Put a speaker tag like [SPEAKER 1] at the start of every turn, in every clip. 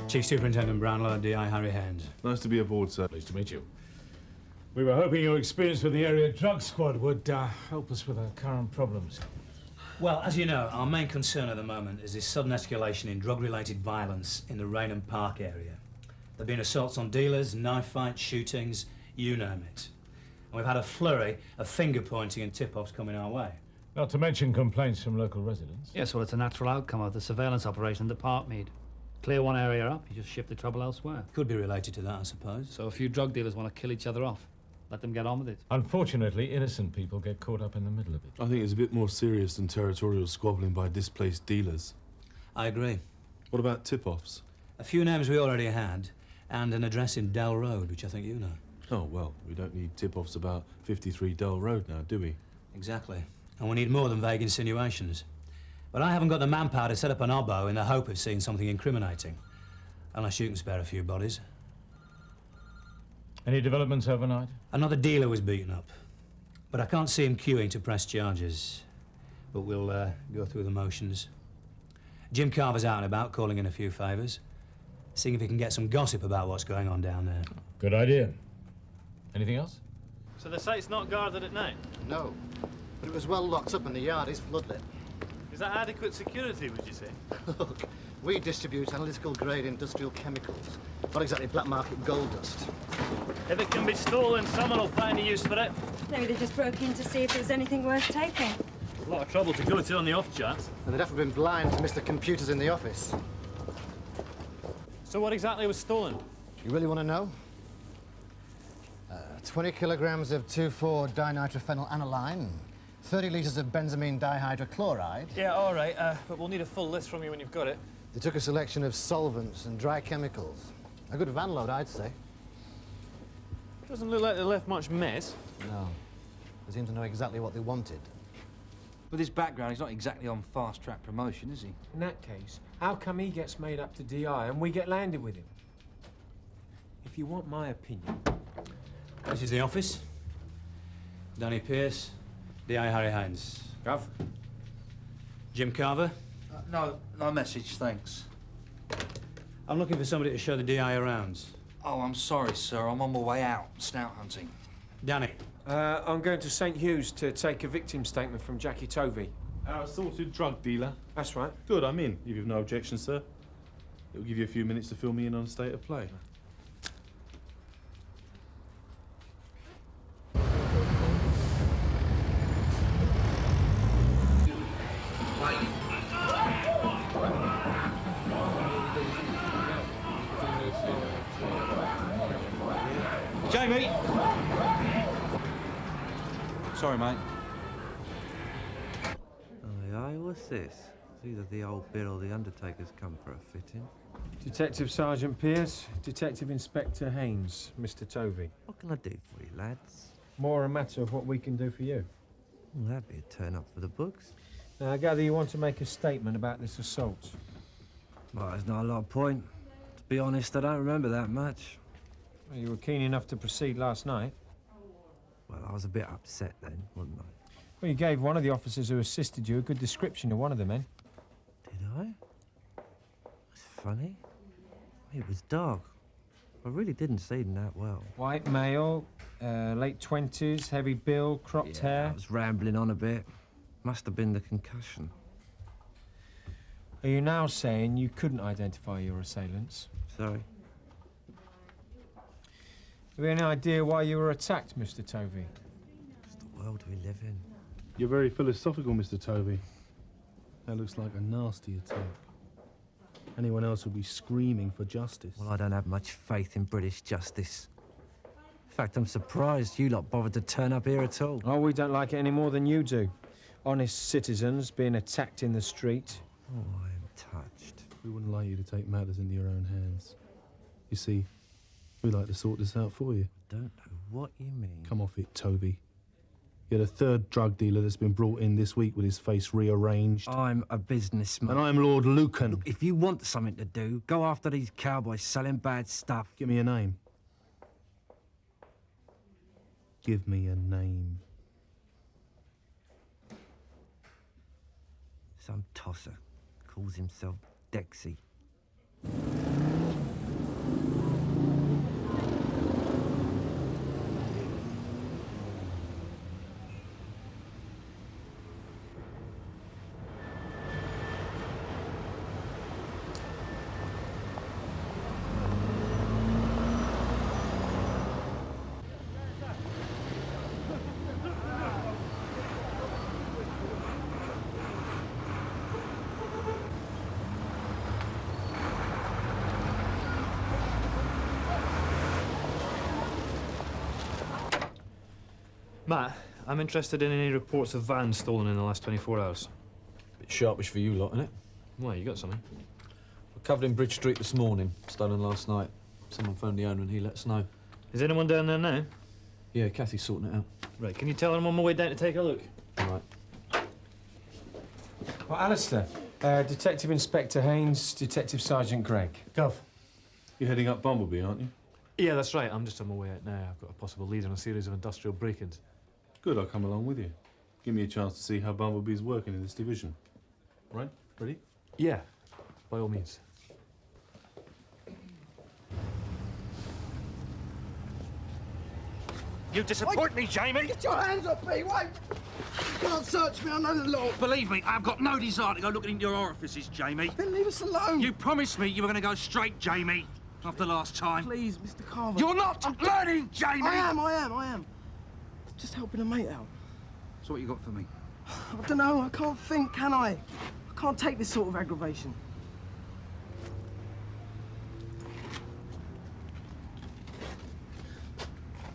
[SPEAKER 1] Chief Superintendent Brownlow, D.I. Harry Haines.
[SPEAKER 2] Nice to be aboard, sir.
[SPEAKER 3] Pleased to meet you. We were hoping your experience with the area drug squad would help us with our current problems.
[SPEAKER 1] Well, as you know, our main concern at the moment is this sudden escalation in drug-related violence in the Raynham Park area. There have been assaults on dealers, knife fights, shootings, you name it. And we've had a flurry of finger-pointing and tip-offs coming our way.
[SPEAKER 3] Not to mention complaints from local residents.
[SPEAKER 4] Yes, well, it's a natural outcome of the surveillance operation in the Parkmead. Clear one area up, you just shift the trouble elsewhere.
[SPEAKER 1] Could be related to that, I suppose.
[SPEAKER 4] So a few drug dealers want to kill each other off. Let them get on with it.
[SPEAKER 3] Unfortunately, innocent people get caught up in the middle of it.
[SPEAKER 2] I think it's a bit more serious than territorial squabbling by displaced dealers.
[SPEAKER 1] I agree.
[SPEAKER 2] What about tip-offs?
[SPEAKER 1] A few names we already had, and an address in Dell Road, which I think you know.
[SPEAKER 2] Oh, well, we don't need tip-offs about 53 Dell Road now, do we?
[SPEAKER 1] Exactly. And we need more than vague insinuations. But I haven't got the manpower to set up an obbo in the hope of seeing something incriminating. Unless you can spare a few bodies.
[SPEAKER 3] Any developments overnight?
[SPEAKER 1] Another dealer was beaten up. But I can't see him queuing to press charges. But we'll go through the motions. Jim Carver's out and about, calling in a few favours. Seeing if he can get some gossip about what's going on down there.
[SPEAKER 3] Good idea. Anything else?
[SPEAKER 5] So the site's not guarded at night?
[SPEAKER 6] No, but it was well locked up and the yard is floodlit.
[SPEAKER 5] Is that adequate security, would you say?
[SPEAKER 6] Look, we distribute analytical-grade industrial chemicals, not exactly black market gold dust.
[SPEAKER 5] If it can be stolen, someone will find a use for it.
[SPEAKER 7] Maybe they just broke in to see if there was anything worth taking.
[SPEAKER 5] A lot of trouble to go to on the off chance.
[SPEAKER 6] And they'd have to have been blind to miss the computers in the office.
[SPEAKER 5] So what exactly was stolen?
[SPEAKER 6] You really want to know? 20 kilograms of 2,4-dinitrophenylaniline, 30 litres of benzamine dihydrochloride.
[SPEAKER 5] Yeah, all right, but we'll need a full list from you when you've got it.
[SPEAKER 6] They took a selection of solvents and dry chemicals. A good van load, I'd say.
[SPEAKER 5] Doesn't look like they left much mess.
[SPEAKER 6] No. They seem to know exactly what they wanted.
[SPEAKER 8] With his background, he's not exactly on fast-track promotion, is he?
[SPEAKER 9] In that case, how come he gets made up to DI and we get landed with him? If you want my opinion...
[SPEAKER 1] This is the office. Danny Pierce, D.I. Harry Haines.
[SPEAKER 9] Gov?
[SPEAKER 1] Jim Carver?
[SPEAKER 8] No message, thanks.
[SPEAKER 1] I'm looking for somebody to show the D.I. around.
[SPEAKER 8] Oh, I'm sorry, sir. I'm on my way out, snout hunting.
[SPEAKER 1] Danny?
[SPEAKER 9] I'm going to St. Hugh's to take a victim statement from Jackie Tovey.
[SPEAKER 2] Our assaulted drug dealer.
[SPEAKER 9] That's right.
[SPEAKER 2] Good, I'm in, if you've no objection, sir. It'll give you a few minutes to fill me in on a state of play.
[SPEAKER 1] Jamie!
[SPEAKER 8] Sorry, mate.
[SPEAKER 10] Aye, what's this? It's either the old bill or the undertaker's come for a fitting.
[SPEAKER 9] Detective Sergeant Pierce, Detective Inspector Haines, Mr. Tovey.
[SPEAKER 10] What can I do for you, lads?
[SPEAKER 9] More a matter of what we can do for you.
[SPEAKER 10] Well, that'd be a turn up for the books.
[SPEAKER 9] Now, I gather you want to make a statement about this assault.
[SPEAKER 10] Well, there's not a lot of point. To be honest, I don't remember that much.
[SPEAKER 9] Well, you were keen enough to proceed last night.
[SPEAKER 10] Well, I was a bit upset then, wasn't I?
[SPEAKER 9] Well, you gave one of the officers who assisted you a good description of one of the men.
[SPEAKER 10] Did I? That's funny. It was dark. I really didn't see him that well.
[SPEAKER 9] White male, late 20s, heavy build, cropped hair.
[SPEAKER 10] I was rambling on a bit. Must have been the concussion.
[SPEAKER 9] Are you now saying you couldn't identify your assailants?
[SPEAKER 10] Sorry.
[SPEAKER 9] Have you any idea why you were attacked, Mr. Tovey?
[SPEAKER 10] It's the world we live in.
[SPEAKER 2] You're very philosophical, Mr. Tovey. That looks like a nasty attack. Anyone else would be screaming for justice.
[SPEAKER 10] Well, I don't have much faith in British justice. In fact, I'm surprised you lot bothered to turn up here at all.
[SPEAKER 9] Oh, we don't like it any more than you do. Honest citizens being attacked in the street.
[SPEAKER 10] Oh, I am touched.
[SPEAKER 2] We wouldn't like you to take matters into your own hands. You see, we like to sort this out for you.
[SPEAKER 10] Don't know what you mean.
[SPEAKER 2] Come off it, Tovey. You're the third drug dealer that's been brought in this week with his face rearranged.
[SPEAKER 10] I'm a businessman.
[SPEAKER 2] And I'm Lord Lucan.
[SPEAKER 10] Look, if you want something to do, go after these cowboys selling bad stuff.
[SPEAKER 2] Give me a name. Give me a name.
[SPEAKER 10] Some tosser calls himself Dexy.
[SPEAKER 5] Matt, I'm interested in any reports of vans stolen in the last 24 hours.
[SPEAKER 11] Bit sharpish for you lot, innit?
[SPEAKER 5] Why, you got something?
[SPEAKER 11] We're covered in Bridge Street this morning, stolen last night. Someone phoned the owner and he let us know.
[SPEAKER 5] Is anyone down there now?
[SPEAKER 11] Yeah, Kathy's sorting it out.
[SPEAKER 5] Right, can you tell her I'm on my way down to take a look?
[SPEAKER 11] All right.
[SPEAKER 9] Well, Alistair, Detective Inspector Haines, Detective Sergeant Gregg.
[SPEAKER 2] Gov, you're heading up Bumblebee, aren't you?
[SPEAKER 5] Yeah, that's right. I'm just on my way out now. I've got a possible lead on a series of industrial break-ins.
[SPEAKER 2] Good, I'll come along with you. Give me a chance to see how Bumblebee's working in this division. Right? Ready?
[SPEAKER 5] Yeah, by all means.
[SPEAKER 8] You disappoint me, Jamie!
[SPEAKER 12] Get your hands off me, wait! You can't search me, I know the law.
[SPEAKER 8] Believe me, I've got no desire to go looking into your orifices, Jamie.
[SPEAKER 12] Then leave us alone.
[SPEAKER 8] You promised me you were going to go straight, Jamie, after last time.
[SPEAKER 12] Please, Mr. Carver.
[SPEAKER 8] You're not learning, Jamie!
[SPEAKER 12] I am. Just helping a mate out.
[SPEAKER 8] So what you got for me?
[SPEAKER 12] I don't know, I can't think, can I? I can't take this sort of aggravation.
[SPEAKER 8] Do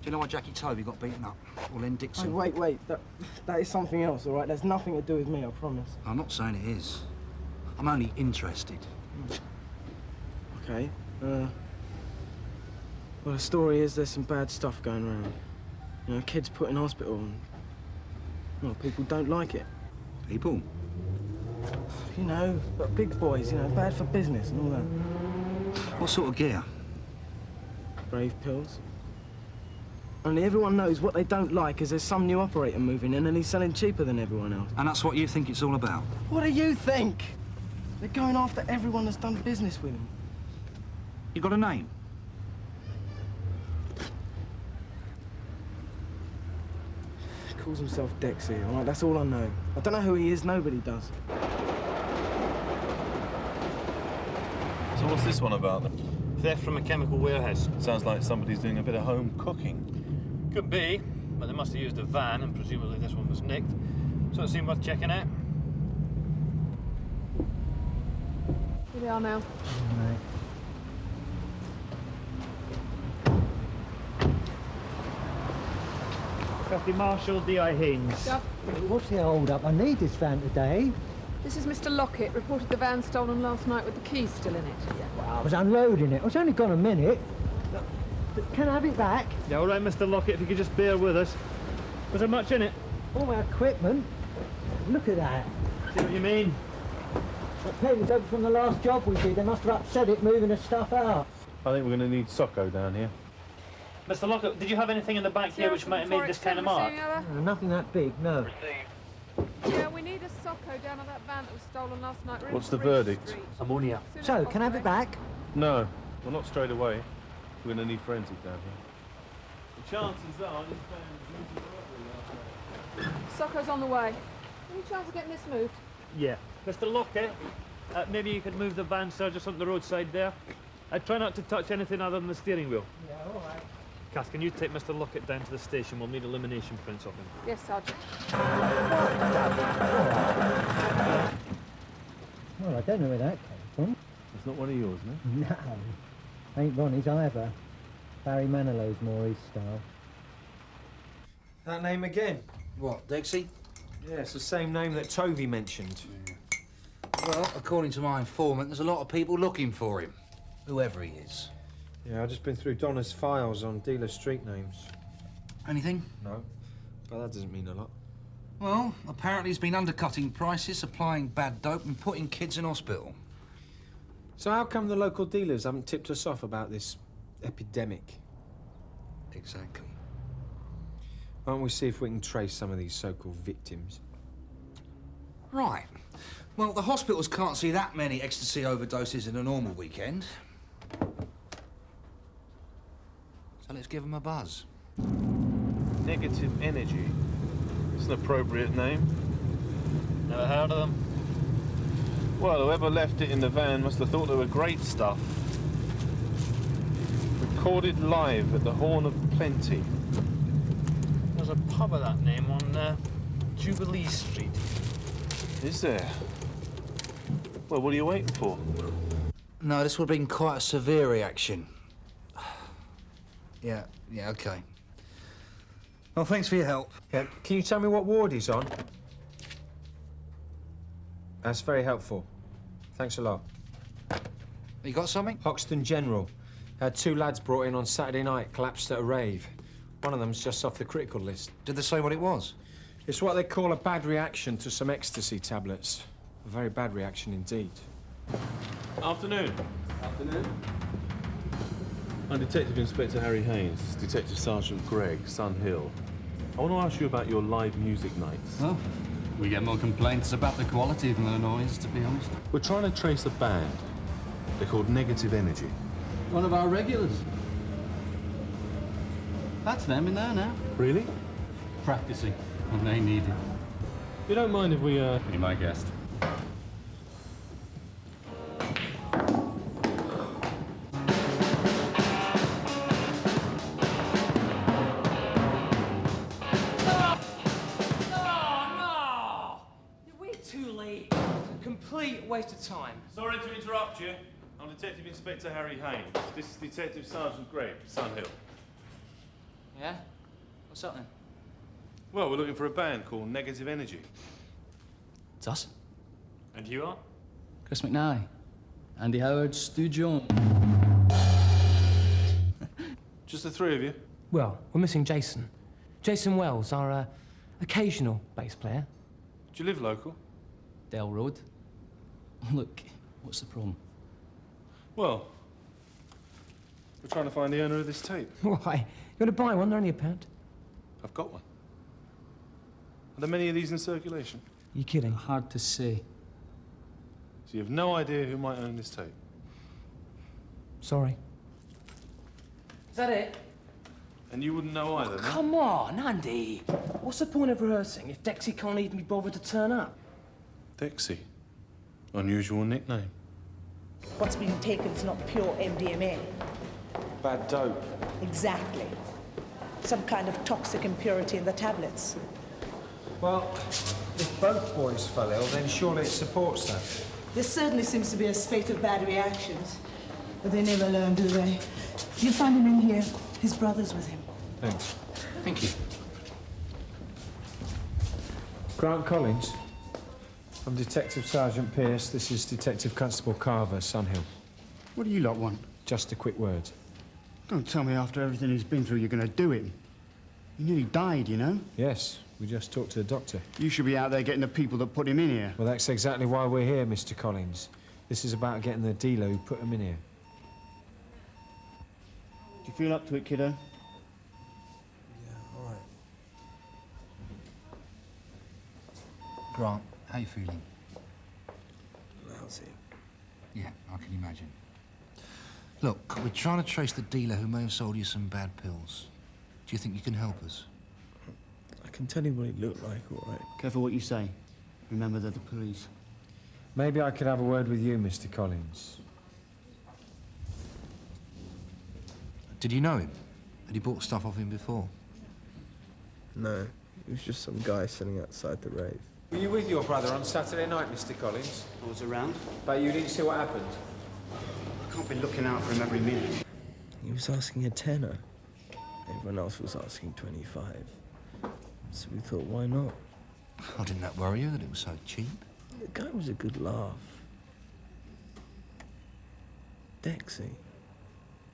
[SPEAKER 8] you know why Jackie Tovey got beaten up? Or Len Dixon?
[SPEAKER 12] Wait, that is something else, all right? There's nothing to do with me, I promise.
[SPEAKER 8] I'm not saying it is. I'm only interested.
[SPEAKER 12] Okay, well, the story is there's some bad stuff going around. You know, kids put in hospital and, well, people don't like it.
[SPEAKER 8] People?
[SPEAKER 12] You know, but big boys, you know, bad for business and all that.
[SPEAKER 8] What sort of gear?
[SPEAKER 12] Brave pills. Only everyone knows what they don't like is there's some new operator moving in and he's selling cheaper than everyone else.
[SPEAKER 8] And that's what you think it's all about?
[SPEAKER 12] What do you think? They're going after everyone that's done business with him.
[SPEAKER 8] You got a name?
[SPEAKER 12] He calls himself Dexy, all right? That's all I know. I don't know who he is, nobody does.
[SPEAKER 2] So what's this one about then?
[SPEAKER 5] Theft from a chemical warehouse.
[SPEAKER 2] Sounds like somebody's doing a bit of home cooking.
[SPEAKER 5] Could be, but they must have used a van, and presumably this one was nicked. So it seemed worth checking out.
[SPEAKER 13] Here they are now.
[SPEAKER 4] Deputy Marshal D.I. Haines.
[SPEAKER 13] Duff.
[SPEAKER 14] What's the hold-up? I need this van today.
[SPEAKER 13] This is Mr. Lockett. Reported the van stolen last night with the keys still in it.
[SPEAKER 14] Well, I was unloading it. It's only gone a minute. Can I have it back?
[SPEAKER 4] Yeah, all right, Mr. Lockett, if you could just bear with us. Was there much in it?
[SPEAKER 14] All my equipment. Look at that.
[SPEAKER 4] See what you mean?
[SPEAKER 14] That paper's over from the last job we did. They must have upset it moving the stuff out.
[SPEAKER 2] I think we're going to need Socko down here.
[SPEAKER 4] Mr. Lockett, did you have anything in the back here which might have made this kind of mark?
[SPEAKER 14] Nothing that big, no.
[SPEAKER 13] Yeah, we need a Socko down at that van that was stolen last night.
[SPEAKER 2] What's the verdict?
[SPEAKER 4] Ammonia.
[SPEAKER 14] So, can I have it back?
[SPEAKER 2] No. Well, not straight away. We're going to need forensic down here. The chances are this
[SPEAKER 13] Socko's on the way. Any chance of getting this moved?
[SPEAKER 4] Yeah. Mr. Lockett, maybe you could move the van, sir, just on the roadside there. I'd try not to touch anything other than the steering wheel.
[SPEAKER 14] Yeah, all right.
[SPEAKER 4] Cass, can you take Mr. Lockett down to the station? We'll need elimination prints of him.
[SPEAKER 13] Yes, Sergeant.
[SPEAKER 14] Well, I don't know where that came from.
[SPEAKER 2] It's not one of yours, no?
[SPEAKER 14] No. Ain't Ronnie's either. Barry Manilow's more his style.
[SPEAKER 9] That name again?
[SPEAKER 8] What, Dexy?
[SPEAKER 9] Yeah, it's the same name that Tovey mentioned.
[SPEAKER 8] Well, according to my informant, there's a lot of people looking for him, whoever he is.
[SPEAKER 9] Yeah, I've just been through Donna's files on dealer street names.
[SPEAKER 8] Anything?
[SPEAKER 9] No, but that doesn't mean a lot.
[SPEAKER 8] Well, apparently he's been undercutting prices, supplying bad dope and putting kids in hospital.
[SPEAKER 9] So how come the local dealers haven't tipped us off about this epidemic?
[SPEAKER 8] Exactly.
[SPEAKER 9] Why don't we see if we can trace some of these so-called victims?
[SPEAKER 8] Right. Well, the hospitals can't see that many ecstasy overdoses in a normal weekend. So let's give them a buzz.
[SPEAKER 2] Negative energy. It's an appropriate name.
[SPEAKER 5] Never heard of them.
[SPEAKER 2] Well, whoever left it in the van must have thought they were great stuff. Recorded live at the Horn of Plenty.
[SPEAKER 5] There's a pub of that name on Jubilee Street.
[SPEAKER 2] Is there? Well, what are you waiting for?
[SPEAKER 8] No, this would have been quite a severe reaction. Yeah, okay. Well, thanks for your help.
[SPEAKER 9] Yeah, can you tell me what ward he's on? That's very helpful. Thanks a lot.
[SPEAKER 8] You got something?
[SPEAKER 9] Hoxton General. Had 2 lads brought in on Saturday night, collapsed at a rave. One of them's just off the critical list.
[SPEAKER 8] Did they say what it was?
[SPEAKER 9] It's what they call a bad reaction to some ecstasy tablets. A very bad reaction indeed.
[SPEAKER 2] Afternoon.
[SPEAKER 15] Afternoon.
[SPEAKER 2] I'm Detective Inspector Harry Haines, Detective Sergeant Greg, Sun Hill. I want to ask you about your live music nights.
[SPEAKER 15] Well, we get more complaints about the quality than the noise, to be honest.
[SPEAKER 2] We're trying to trace a band. They're called Negative Energy.
[SPEAKER 15] One of our regulars. That's them in there now.
[SPEAKER 2] Really?
[SPEAKER 15] Practicing when they need it.
[SPEAKER 2] You don't mind if we,
[SPEAKER 15] Be my guest.
[SPEAKER 12] Complete waste of time.
[SPEAKER 2] Sorry to interrupt you. I'm Detective Inspector Harry Haines. This is Detective Sergeant Greg, Sun Hill.
[SPEAKER 12] Yeah? What's up then?
[SPEAKER 2] Well, we're looking for a band called Negative Energy.
[SPEAKER 15] It's us.
[SPEAKER 2] And you are?
[SPEAKER 15] Chris McNally. Andy Howard, Stu Jones.
[SPEAKER 2] Just the 3 of you?
[SPEAKER 12] Well, we're missing Jason. Jason Wells, our occasional bass player.
[SPEAKER 2] Do you live local?
[SPEAKER 15] Dell Road. Look, what's the problem?
[SPEAKER 2] Well, we're trying to find the owner of this tape.
[SPEAKER 12] Why? You want to buy one? They're only £1.
[SPEAKER 2] I've got one. Are there many of these in circulation?
[SPEAKER 12] You kidding?
[SPEAKER 15] Hard to say.
[SPEAKER 2] So you have no idea who might own this tape?
[SPEAKER 12] Sorry. Is that it?
[SPEAKER 2] And you wouldn't know either, no?
[SPEAKER 12] Come on, Andy. What's the point of rehearsing if Dexy can't even be bothered to turn up?
[SPEAKER 2] Dexy. Unusual nickname.
[SPEAKER 16] What's being taken is not pure MDMA.
[SPEAKER 9] Bad dope.
[SPEAKER 16] Exactly. Some kind of toxic impurity in the tablets.
[SPEAKER 9] Well, if both boys fell ill, then surely it supports that.
[SPEAKER 16] There certainly seems to be a spate of bad reactions. But they never learn, do they? You'll find him in here. His brother's with him.
[SPEAKER 9] Thanks.
[SPEAKER 8] Thank you.
[SPEAKER 9] Grant Collins. I'm Detective Sergeant Pierce. This is Detective Constable Carver, Sun Hill.
[SPEAKER 6] What do you lot want?
[SPEAKER 9] Just a quick word.
[SPEAKER 6] Don't tell me after everything he's been through you're going to do him. He nearly died, you know?
[SPEAKER 9] Yes, we just talked to the doctor.
[SPEAKER 6] You should be out there getting the people that put him in here.
[SPEAKER 9] Well, that's exactly why we're here, Mr. Collins. This is about getting the dealer who put him in here.
[SPEAKER 6] Do you feel up to it, kiddo?
[SPEAKER 12] Yeah, all right.
[SPEAKER 8] Grant, how you feeling?
[SPEAKER 12] Lousy.
[SPEAKER 8] Yeah, I can imagine. Look, we're trying to trace the dealer who may have sold you some bad pills. Do you think you can help us?
[SPEAKER 12] I can tell you what he looked like, all right.
[SPEAKER 6] Careful what you say. Remember they're the police.
[SPEAKER 9] Maybe I could have a word with you, Mr. Collins.
[SPEAKER 8] Did you know him? Had you bought stuff off him before?
[SPEAKER 12] No, it was just some guy sitting outside the rave.
[SPEAKER 9] Were you with your brother on Saturday night, Mr. Collins?
[SPEAKER 6] I was around.
[SPEAKER 9] But you didn't see what happened?
[SPEAKER 6] I can't be looking out for him every minute.
[SPEAKER 12] He was asking a tenner. Everyone else was asking 25. So we thought, why not?
[SPEAKER 8] Oh, didn't that worry you that it was so cheap?
[SPEAKER 12] The guy was a good laugh. Dexy.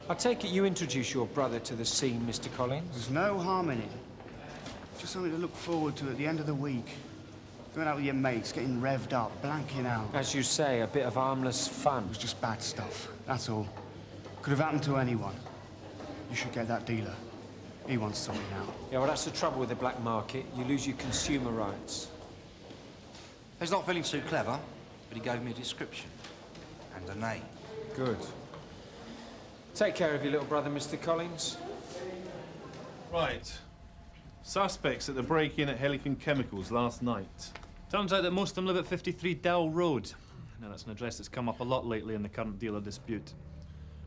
[SPEAKER 9] I take it you introduced your brother to the scene, Mr. Collins?
[SPEAKER 6] There's no harm in it. Just something to look forward to at the end of the week. Going out with your mates, getting revved up, blanking out.
[SPEAKER 9] As you say, a bit of harmless fun.
[SPEAKER 6] It was just bad stuff, that's all. Could have happened to anyone. You should get that dealer. He wants something out.
[SPEAKER 9] Yeah, well, that's the trouble with the black market. You lose your consumer rights.
[SPEAKER 8] He's not feeling too clever, but he gave me a description and a name.
[SPEAKER 9] Good. Take care of your little brother, Mr. Collins.
[SPEAKER 2] Right. Suspects at the break-in at Helicon Chemicals last night.
[SPEAKER 5] Turns out that most of them live at 53 Dell Road. Now, that's an address that's come up a lot lately in the current dealer dispute.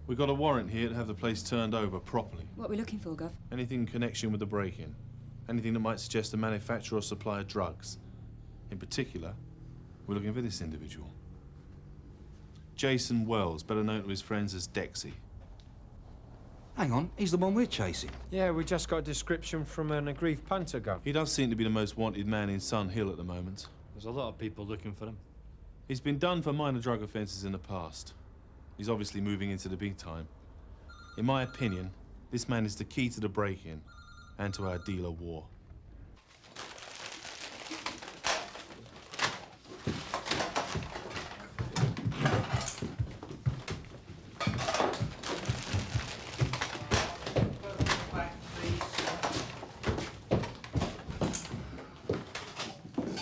[SPEAKER 2] We've got a warrant here to have the place turned over properly.
[SPEAKER 7] What are we looking for, Gov?
[SPEAKER 2] Anything in connection with the break-in. Anything that might suggest a manufacturer or supply of drugs. In particular, we're looking for this individual. Jason Wells, better known to his friends as Dexy.
[SPEAKER 8] Hang on, he's the one we're chasing.
[SPEAKER 9] Yeah, we just got a description from an aggrieved punter, Gov.
[SPEAKER 2] He does seem to be the most wanted man in Sun Hill at the moment.
[SPEAKER 5] There's a lot of people looking for him.
[SPEAKER 2] He's been done for minor drug offences in the past. He's obviously moving into the big time. In my opinion, this man is the key to the break-in and to our dealer war.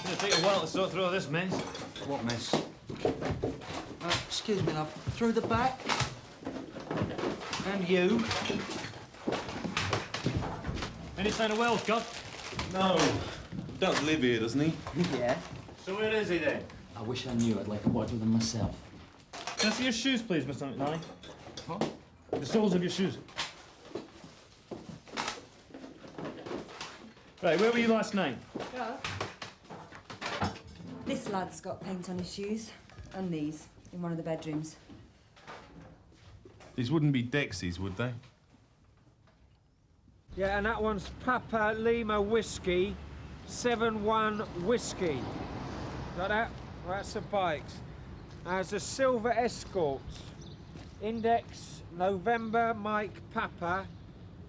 [SPEAKER 5] It'll take a while to sort through all this mess.
[SPEAKER 8] What mess? Excuse me, love. Through the back. And you.
[SPEAKER 5] Any sign of Wells, Gov?
[SPEAKER 2] No. Does live here, doesn't he?
[SPEAKER 14] Yeah.
[SPEAKER 5] So where is he then?
[SPEAKER 14] I wish I knew. I'd like a word with him myself.
[SPEAKER 5] Can I see your shoes, please, Mr. McNally?
[SPEAKER 14] What?
[SPEAKER 5] The soles of your shoes. Right, where were you last night?
[SPEAKER 7] This lad's got paint on his shoes. And these, in one of the bedrooms.
[SPEAKER 2] These wouldn't be Dexys, would they?
[SPEAKER 9] Yeah, and that one's Papa Lima Whiskey, 7-1 Whiskey. Got that? Well, that's the bikes. As a Silver Escort. Index November Mike Papa,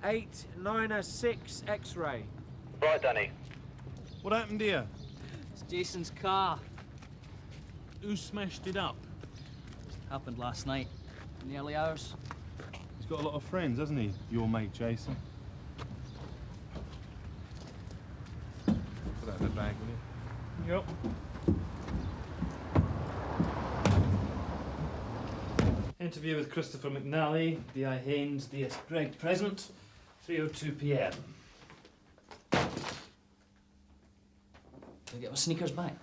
[SPEAKER 9] 896 X-ray.
[SPEAKER 5] Right, Danny. What happened here?
[SPEAKER 14] It's Jason's car.
[SPEAKER 5] Who smashed it up?
[SPEAKER 14] Happened last night, in the early hours.
[SPEAKER 2] He's got a lot of friends, hasn't he? Your mate, Jason. Put that in the bag, will you?
[SPEAKER 5] Yep. Interview with Christopher McNally, D.I. Haines, D.S. Gregg present, 3:02 p.m.
[SPEAKER 14] Did I get my sneakers back?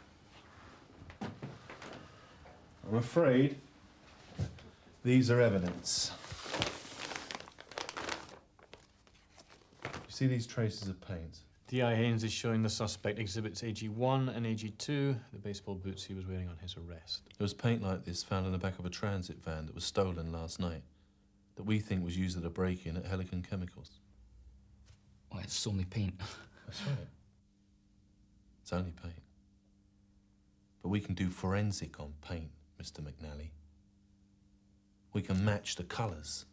[SPEAKER 2] I'm afraid these are evidence. You see these traces of paint?
[SPEAKER 5] D.I. Haines is showing the suspect exhibits AG1 and AG2, the baseball boots he was wearing on his arrest.
[SPEAKER 2] There was paint like this found in the back of a transit van that was stolen last night, that we think was used at a break-in at Helicon Chemicals.
[SPEAKER 14] Well, it's only paint.
[SPEAKER 2] That's right. It's only paint. But we can do forensic on paint, Mr. McNally. We can match the colours,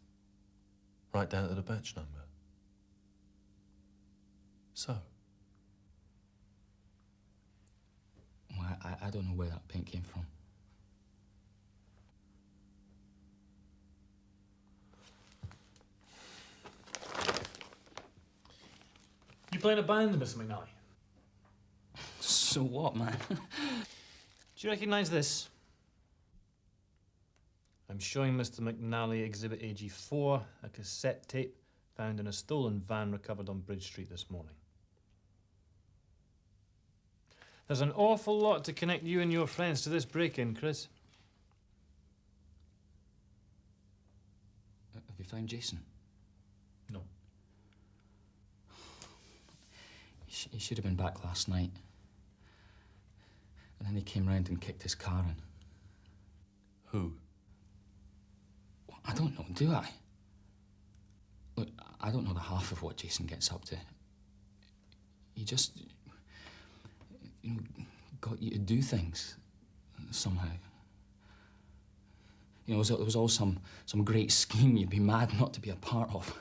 [SPEAKER 2] right down to the batch number. So?
[SPEAKER 14] Well, I don't know where that paint came from.
[SPEAKER 5] You play in a band, Mr. McNally?
[SPEAKER 14] So what, man?
[SPEAKER 5] Do you recognise this? I'm showing Mr. McNally Exhibit AG4, a cassette tape found in a stolen van recovered on Bridge Street this morning. There's an awful lot to connect you and your friends to this break-in, Chris.
[SPEAKER 14] Have you found Jason?
[SPEAKER 5] No.
[SPEAKER 14] He should have been back last night. And then he came round and kicked his car in.
[SPEAKER 2] Who?
[SPEAKER 14] Well, I don't know, do I? Look, I don't know the half of what Jason gets up to. He just, got you to do things somehow. It was all some great scheme you'd be mad not to be a part of.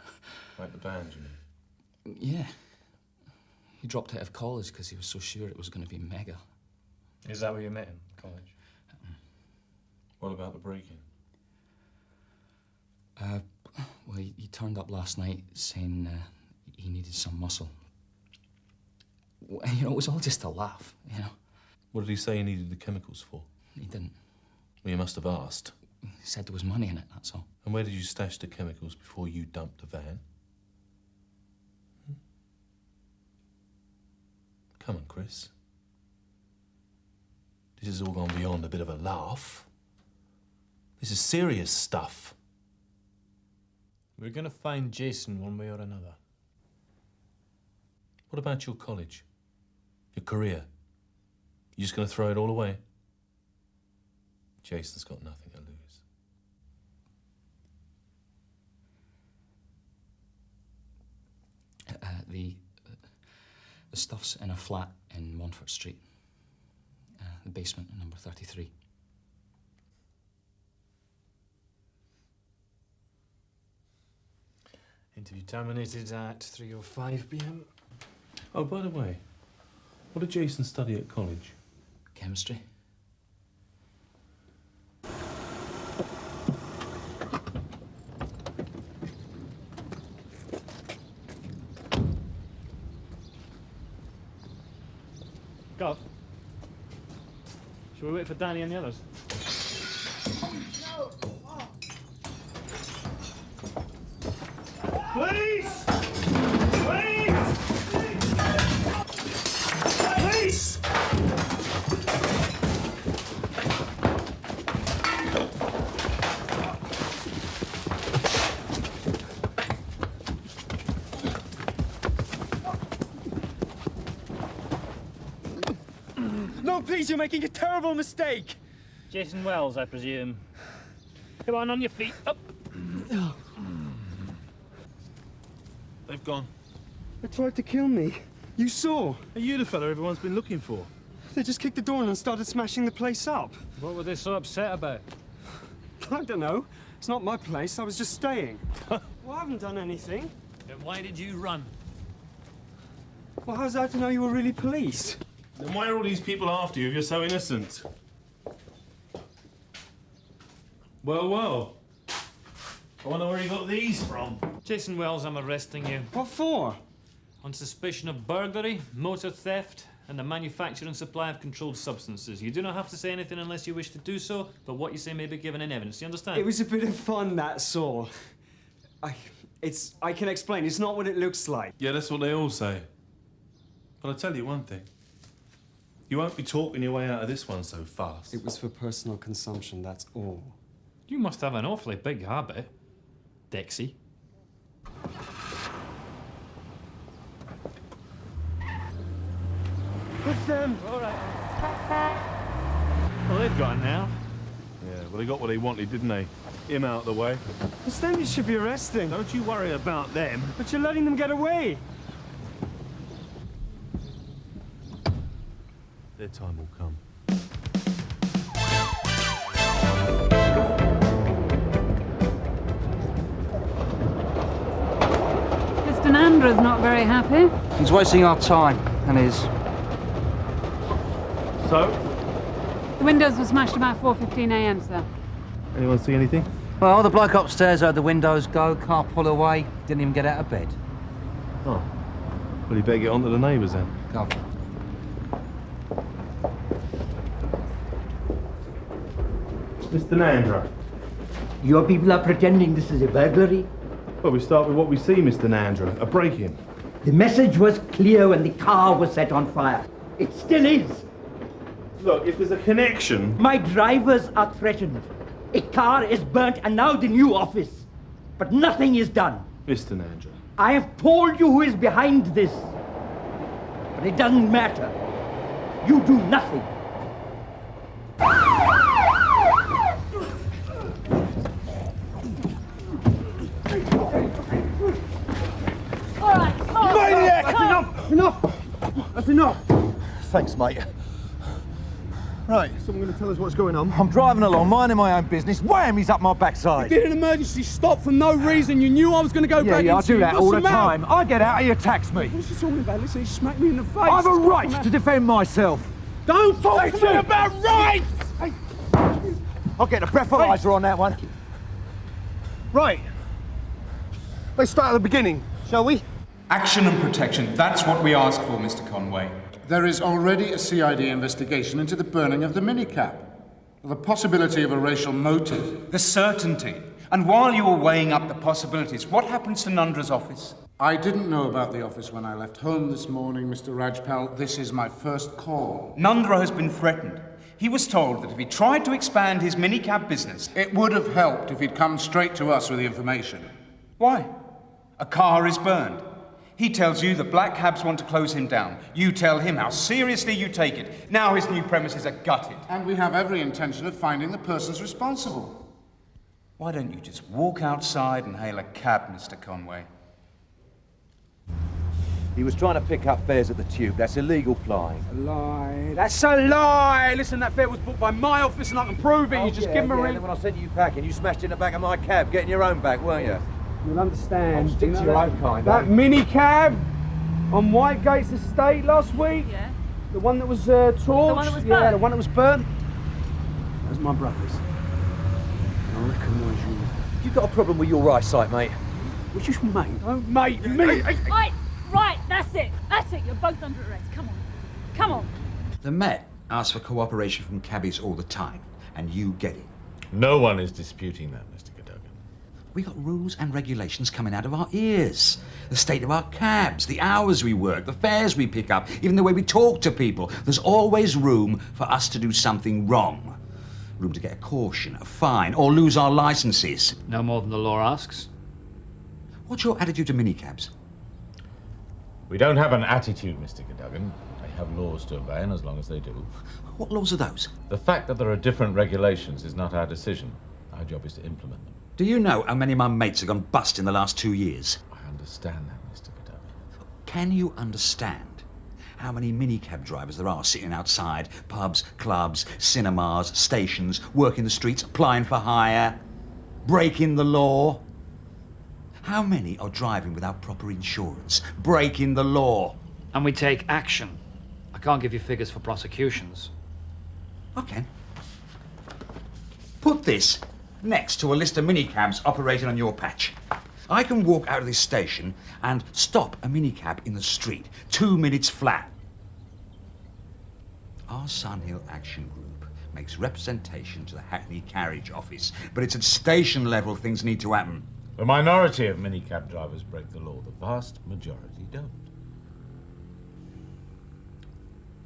[SPEAKER 2] Like the band, you mean?
[SPEAKER 14] Yeah. He dropped out of college because he was so sure it was going to be mega.
[SPEAKER 5] Is that where you met him, college?
[SPEAKER 2] What about the break-in?
[SPEAKER 14] Well, he turned up last night saying he needed some muscle. It was all just a laugh,
[SPEAKER 2] What did he say he needed the chemicals for?
[SPEAKER 14] He didn't.
[SPEAKER 2] Well, you must have asked.
[SPEAKER 14] He said there was money in it, that's all.
[SPEAKER 2] And where did you stash the chemicals before you dumped the van? Come on, Chris. This has all gone beyond a bit of a laugh. This is serious stuff.
[SPEAKER 5] We're going to find Jason one way or another.
[SPEAKER 2] What about your college? Your career? You just going to throw it all away? Jason's got nothing to lose.
[SPEAKER 14] The stuff's in a flat in Montfort Street. The basement, number 33.
[SPEAKER 5] Interview terminated at 3:05 p.m.
[SPEAKER 2] Oh, by the way, what did Jason study at college?
[SPEAKER 14] Chemistry.
[SPEAKER 4] Gov, shall we wait for Danny and the others?
[SPEAKER 17] Police! Police! Police!
[SPEAKER 9] No, please, you're making a terrible mistake.
[SPEAKER 4] Jason Wells, I presume. Come on your feet. Up.
[SPEAKER 2] They've gone.
[SPEAKER 9] They tried to kill me. You saw.
[SPEAKER 2] Are you the fella everyone's been looking for?
[SPEAKER 9] They just kicked the door in and started smashing the place up.
[SPEAKER 4] What were they so upset about?
[SPEAKER 9] I don't know. It's not my place. I was just staying. Well, I haven't done anything.
[SPEAKER 4] Then why did you run?
[SPEAKER 9] Well, how's that to know you were really police?
[SPEAKER 2] Then why are all these people after you if you're so innocent? Well, well. I wonder where he got these from.
[SPEAKER 4] Jason Wells, I'm arresting you.
[SPEAKER 9] What for?
[SPEAKER 4] On suspicion of burglary, motor theft, and the manufacture and supply of controlled substances. You do not have to say anything unless you wish to do so, but what you say may be given in evidence. You understand?
[SPEAKER 9] It was a bit of fun, that's all. I can explain. It's not what it looks like.
[SPEAKER 2] Yeah, that's what they all say. But I'll tell you one thing. You won't be talking your way out of this one so fast.
[SPEAKER 9] It was for personal consumption, that's all.
[SPEAKER 4] You must have an awfully big habit, Dexy.
[SPEAKER 9] It's them.
[SPEAKER 4] All right. Well, they've gone now.
[SPEAKER 2] Yeah, well, they got what they wanted, didn't they? Him out of the way.
[SPEAKER 9] It's them you should be arresting.
[SPEAKER 2] Don't you worry about them.
[SPEAKER 9] But you're letting them get away.
[SPEAKER 2] Their time will come.
[SPEAKER 18] Mr. Nandra's not very happy.
[SPEAKER 8] He's wasting our time, and his.
[SPEAKER 2] So?
[SPEAKER 18] The windows were smashed about 4:15 a.m., sir.
[SPEAKER 2] Anyone see anything?
[SPEAKER 8] Well, the bloke upstairs heard the windows go, car pull away, didn't even get out of bed.
[SPEAKER 2] Oh. Well, you better get on to the neighbours then.
[SPEAKER 8] Go.
[SPEAKER 2] Mr. Nandra.
[SPEAKER 19] Your people are pretending this is a burglary?
[SPEAKER 2] Well, we start with what we see, Mr. Nandra. A break-in.
[SPEAKER 19] The message was clear when the car was set on fire. It still is.
[SPEAKER 2] Look, if there's a connection...
[SPEAKER 19] My drivers are threatened. A car is burnt and now the new office. But nothing is done.
[SPEAKER 2] Mr. Nandra.
[SPEAKER 19] I have told you who is behind this. But it doesn't matter. You do nothing.
[SPEAKER 18] All right.
[SPEAKER 9] Maniac! That's enough! Enough! That's enough!
[SPEAKER 20] Thanks, mate. Right.
[SPEAKER 9] Someone going to tell us what's going on?
[SPEAKER 20] I'm driving along, minding my own business. Wham! He's up my backside.
[SPEAKER 9] You did an emergency stop for no reason. You knew I was going to go back into
[SPEAKER 20] I do that all the
[SPEAKER 9] What's matter?
[SPEAKER 20] time. I get out, he attacks me.
[SPEAKER 9] What's he talking about? Listen, he smacked me in the face.
[SPEAKER 20] I have a
[SPEAKER 9] It's
[SPEAKER 20] right
[SPEAKER 9] got
[SPEAKER 20] to defend myself.
[SPEAKER 9] Don't talk to me about rights!
[SPEAKER 20] I'll get a breathalyzer on that one.
[SPEAKER 9] Right. Let's start at the beginning, shall we?
[SPEAKER 21] Action and protection, that's what we ask for, Mr. Conway.
[SPEAKER 22] There is already a CID investigation into the burning of the minicab. The possibility of a racial motive.
[SPEAKER 21] The certainty. And while you were weighing up the possibilities, what happens to Nandra's office?
[SPEAKER 22] I didn't know about the office when I left home this morning, Mr. Rajpal. This is my first call.
[SPEAKER 21] Nandra has been threatened. He was told that if he tried to expand his minicab business...
[SPEAKER 22] It would have helped if he'd come straight to us with the information.
[SPEAKER 21] Why? A car is burned. He tells you the black cabs want to close him down. You tell him how seriously you take it. Now his new premises are gutted.
[SPEAKER 22] And we have every intention of finding the persons responsible.
[SPEAKER 21] Why don't you just walk outside and hail a cab, Mr. Conway?
[SPEAKER 20] He was trying to pick up fares at the Tube. That's illegal flying.
[SPEAKER 9] A lie. That's a lie! Listen, that fare was booked by my office and I can prove it. You just give him a ring.
[SPEAKER 20] And when I sent you packing, you smashed in the back of my cab, getting your own back, weren't you?
[SPEAKER 9] You'll understand.
[SPEAKER 20] Oh, stick to your own kind,
[SPEAKER 9] That mini cab on Whitegate's estate last week?
[SPEAKER 18] Yeah.
[SPEAKER 9] The one that was torched?
[SPEAKER 18] The one that was
[SPEAKER 9] Yeah,
[SPEAKER 18] burnt?
[SPEAKER 9] the one that was burnt. That was my brother's. I recognise you.
[SPEAKER 20] You've got a problem with your eyesight, mate.
[SPEAKER 9] What's your mate? Oh, mate, me!
[SPEAKER 18] Right, that's it. That's it. You're both under arrest. Come on. Come on.
[SPEAKER 1] The Met asks for cooperation from cabbies all the time, and you get it.
[SPEAKER 2] No one is disputing that, Mr. Cadogan.
[SPEAKER 1] We got rules and regulations coming out of our ears. The state of our cabs, the hours we work, the fares we pick up, even the way we talk to people. There's always room for us to do something wrong. Room to get a caution, a fine, or lose our licenses.
[SPEAKER 4] No more than the law asks.
[SPEAKER 1] What's your attitude to minicabs?
[SPEAKER 2] We don't have an attitude, Mr. Cadogan. They have laws to obey, and as long as they do.
[SPEAKER 1] What laws are those?
[SPEAKER 2] The fact that there are different regulations is not our decision. Our job is to implement them.
[SPEAKER 1] Do you know how many of my mates have gone bust in the last 2 years?
[SPEAKER 2] I understand that, Mr. Cadogan.
[SPEAKER 1] Can you understand how many minicab drivers there are sitting outside pubs, clubs, cinemas, stations, working the streets, applying for hire, breaking the law? How many are driving without proper insurance, breaking the law?
[SPEAKER 3] And we take action. I can't give you figures for prosecutions.
[SPEAKER 1] Okay. Put this next to a list of minicabs operating on your patch. I can walk out of this station and stop a minicab in the street, 2 minutes flat. Our Sunhill Action Group makes representation to the Hackney Carriage Office, but it's at station level things need to happen.
[SPEAKER 2] The minority of minicab drivers break the law. The vast majority don't.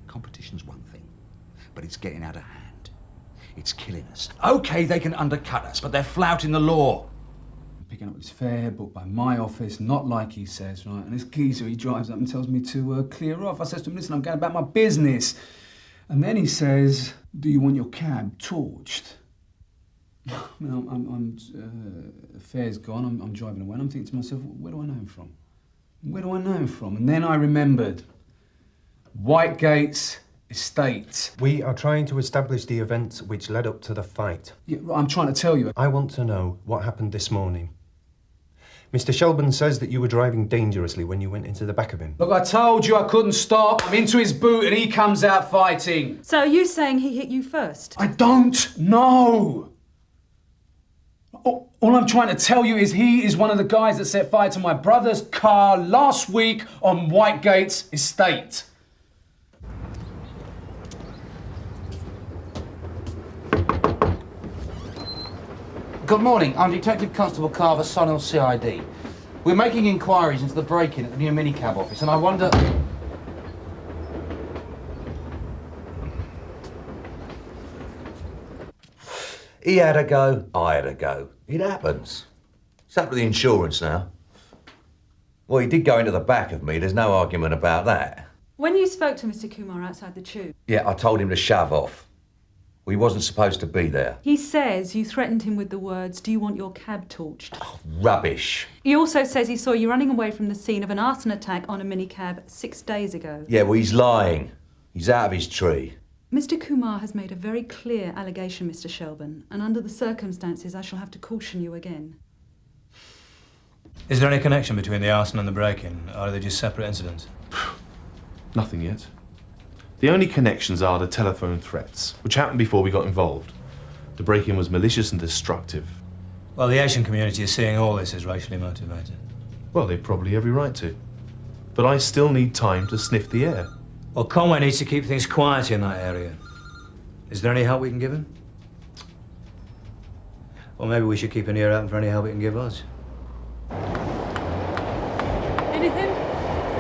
[SPEAKER 1] Competition's one thing, but it's getting out of hand. It's killing us. Okay, they can undercut us, but they're flouting the law.
[SPEAKER 21] Picking up his fare booked by my office, not like he says, right? And this geezer, he drives up and tells me to clear off. I says to him, listen, I'm going about my business. And then he says, do you want your cab torched? I mean, the fare's gone, I'm driving away, and I'm thinking to myself, where do I know him from? Where do I know him from? And then I remembered, Whitegate's estate.
[SPEAKER 23] We are trying to establish the events which led up to the fight.
[SPEAKER 21] Yeah, I'm trying to tell you.
[SPEAKER 23] I want to know what happened this morning. Mr. Shelburne says that you were driving dangerously when you went into the back of him.
[SPEAKER 21] Look, I told you I couldn't stop. I'm into his boot and he comes out fighting.
[SPEAKER 7] So are you saying he hit you first?
[SPEAKER 21] I don't know. All I'm trying to tell you is he is one of the guys that set fire to my brother's car last week on Whitegate's estate.
[SPEAKER 8] Good morning. I'm Detective Constable Carver, Sunhill C.I.D. We're making inquiries into the break-in at the new minicab office, and I wonder...
[SPEAKER 24] He had a go, I had a go. It happens. It's up to the insurance now. Well, he did go into the back of me, there's no argument about that.
[SPEAKER 7] When you spoke to Mr. Kumar outside the Tube,
[SPEAKER 24] Yeah, I told him to shove off. He wasn't supposed to be there.
[SPEAKER 7] he says you threatened him with the words, "Do you want your cab torched?"
[SPEAKER 24] Rubbish.
[SPEAKER 7] He also says he saw you running away from the scene of an arson attack on a minicab 6 days ago.
[SPEAKER 24] Yeah, well, he's lying. He's out of his tree.
[SPEAKER 7] Mr. Kumar has made a very clear allegation, Mr. Shelburne, and under the circumstances, I shall have to caution you again.
[SPEAKER 5] Is there any connection between the arson and the break-in, or are they just separate incidents?
[SPEAKER 2] Nothing yet. The only connections are the telephone threats, which happened before we got involved. The break-in was malicious and destructive.
[SPEAKER 5] Well, the Asian community is seeing all this as racially motivated.
[SPEAKER 2] Well, they probably have every right to. But I still need time to sniff the air.
[SPEAKER 5] Well, Conway needs to keep things quiet in that area. Is there any help we can give him? Well, maybe we should keep an ear out for any help he can give us.
[SPEAKER 18] Anything?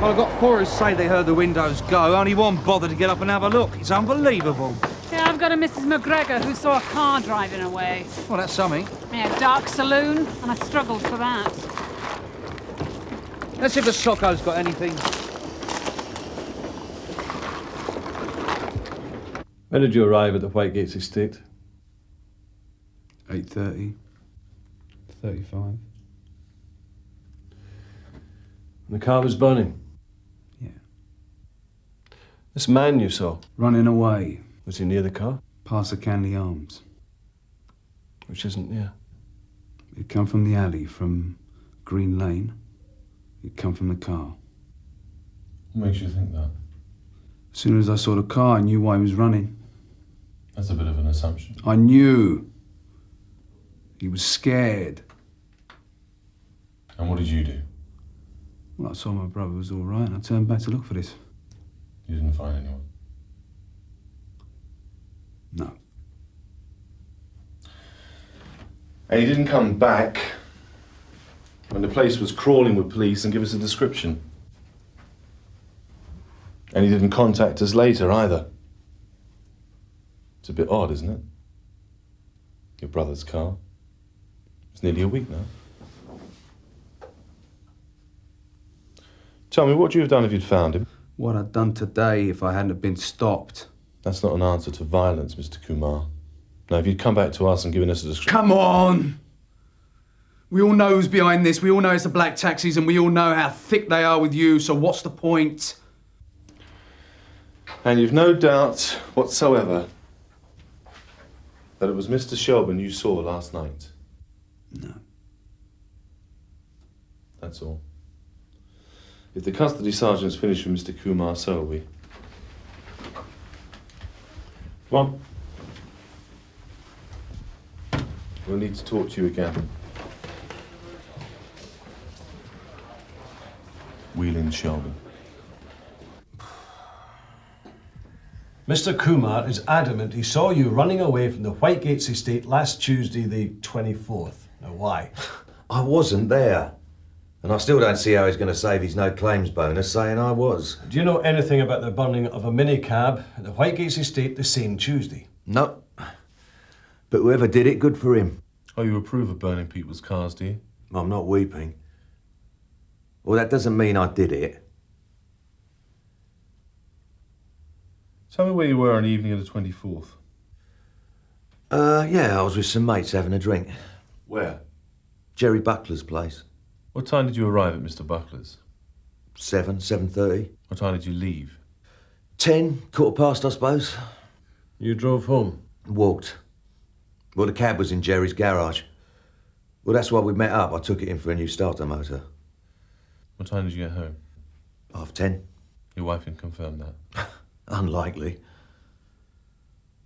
[SPEAKER 20] Well, I've got 4 who say they heard the windows go. Only one bothered to get up and have a look. It's unbelievable.
[SPEAKER 18] Yeah, I've got a Mrs. McGregor who saw a car driving away.
[SPEAKER 20] Well, that's something.
[SPEAKER 18] Yeah, dark saloon, and I struggled for that.
[SPEAKER 20] Let's see if the Socco's got anything.
[SPEAKER 15] When did you arrive at the Whitegate's estate?
[SPEAKER 21] 8:30. 35.
[SPEAKER 15] The car was burning.
[SPEAKER 10] This man you saw?
[SPEAKER 21] Running away.
[SPEAKER 10] Was he near the car?
[SPEAKER 21] Past the Canley Arms.
[SPEAKER 10] Which isn't near.
[SPEAKER 21] He'd come from the alley, from Green Lane. He'd come from the car.
[SPEAKER 2] What makes you think that?
[SPEAKER 21] As soon as I saw the car, I knew why he was running.
[SPEAKER 2] That's a bit of an assumption.
[SPEAKER 21] I knew. He was scared.
[SPEAKER 2] And what did you do?
[SPEAKER 21] Well, I saw my brother was all right, and I turned back to look for this.
[SPEAKER 2] You didn't find anyone?
[SPEAKER 21] No.
[SPEAKER 2] And he didn't come back when the place was crawling with police and give us a description. And he didn't contact us later either. It's a bit odd, isn't it? Your brother's car. It's nearly a week now. Tell me, what would you have done if you'd found him?
[SPEAKER 21] What I'd done today if I hadn't have been stopped.
[SPEAKER 2] That's not an answer to violence, Mr. Kumar. Now, if you'd come back to us and given us a description...
[SPEAKER 21] Come on! We all know who's behind this. We all know it's the black taxis, and we all know how thick they are with you, so what's the point?
[SPEAKER 2] And you've no doubt whatsoever that it was Mr. Shelburne you saw last night?
[SPEAKER 21] No.
[SPEAKER 2] That's all. If the custody sergeant's finished with Mr. Kumar, so are we. Come on. We'll need to talk to you again. Wheeling Shelburne.
[SPEAKER 10] Mr. Kumar is adamant he saw you running away from the Whitegates estate last Tuesday, the 24th. Now, why?
[SPEAKER 24] I wasn't there. And I still don't see how he's going to save his no claims bonus saying I was.
[SPEAKER 10] Do you know anything about the burning of a minicab at the Whitegates estate the same Tuesday?
[SPEAKER 24] No. But whoever did it, good for him.
[SPEAKER 2] Oh, you approve of burning people's cars, do you?
[SPEAKER 24] I'm not weeping. Well, that doesn't mean I did it.
[SPEAKER 2] Tell me where you were on the evening of the 24th.
[SPEAKER 24] Yeah, I was with some mates having a drink.
[SPEAKER 2] Where?
[SPEAKER 24] Jerry Buckler's place.
[SPEAKER 2] What time did you arrive at Mr. Buckler's?
[SPEAKER 24] 7:30.
[SPEAKER 2] What time did you leave?
[SPEAKER 24] 10, quarter past, I suppose.
[SPEAKER 10] You drove home?
[SPEAKER 24] Walked. Well, the cab was in Jerry's garage. Well, that's why we met up. I took it in for a new starter motor.
[SPEAKER 2] What time did you get home?
[SPEAKER 24] 10:30.
[SPEAKER 2] Your wife can confirm that.
[SPEAKER 24] Unlikely.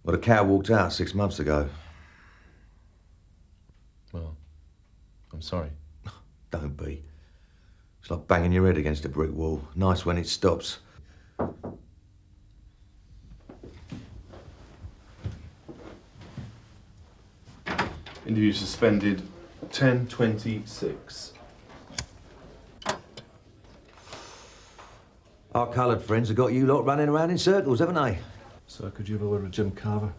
[SPEAKER 24] Well, the cow walked out 6 months ago.
[SPEAKER 2] Well, I'm sorry.
[SPEAKER 24] Don't be. It's like banging your head against a brick wall. Nice when it stops.
[SPEAKER 2] Interview suspended 10:26.
[SPEAKER 24] Our coloured friends have got you lot running around in circles, haven't they?
[SPEAKER 10] So could you have a word with Jim Carver?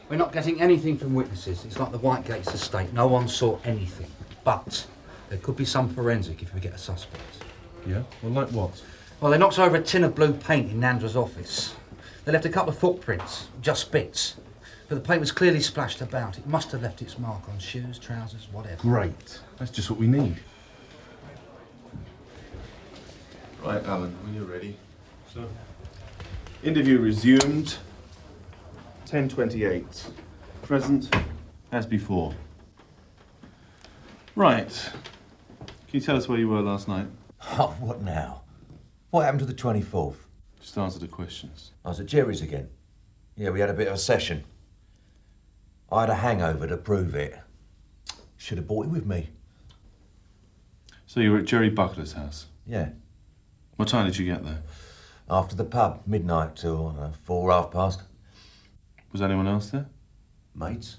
[SPEAKER 1] We're not getting anything from witnesses. It's like the Whitegates estate. No one saw anything. But there could be some forensic if we get a suspect.
[SPEAKER 2] Yeah? Well, like what?
[SPEAKER 1] Well, they knocked over a tin of blue paint in Nandra's office. They left a couple of footprints, just bits. But the paint was clearly splashed about. It must have left its mark on shoes, trousers, whatever.
[SPEAKER 2] Great. That's just what we need. Right, Alan, when you're ready. So, interview resumed. 10:28. Present as before. Right. Can you tell us where you were last night?
[SPEAKER 24] Oh, what now? What happened to the 24th?
[SPEAKER 2] Just answer the questions.
[SPEAKER 24] I was at Jerry's again. Yeah, we had a bit of a session. I had a hangover to prove it. Should have brought it with me.
[SPEAKER 2] So you were at Jerry Buckler's house?
[SPEAKER 24] Yeah.
[SPEAKER 2] What time did you get there?
[SPEAKER 24] After the pub, midnight till 4, half past.
[SPEAKER 2] Was anyone else there?
[SPEAKER 24] Mates.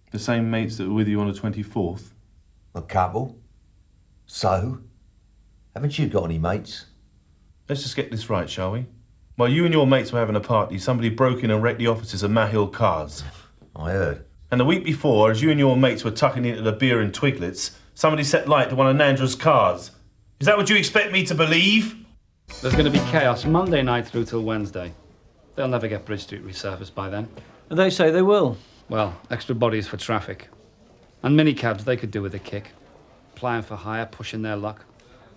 [SPEAKER 2] The same mates that were with you on the 24th?
[SPEAKER 24] A couple. So? Haven't you got any mates?
[SPEAKER 2] Let's just get this right, shall we? While you and your mates were having a party, somebody broke in and wrecked the offices of Mahill Cars.
[SPEAKER 24] I heard.
[SPEAKER 2] And the week before, as you and your mates were tucking into the beer and twiglets, somebody set light to one of Nandra's cars. Is that what you expect me to believe?
[SPEAKER 3] There's going to be chaos Monday night through till Wednesday. They'll never get Bridge Street resurfaced by then.
[SPEAKER 5] They say they will.
[SPEAKER 3] Well, extra bodies for traffic. And minicabs, they could do with a kick. Applying for hire, pushing their luck.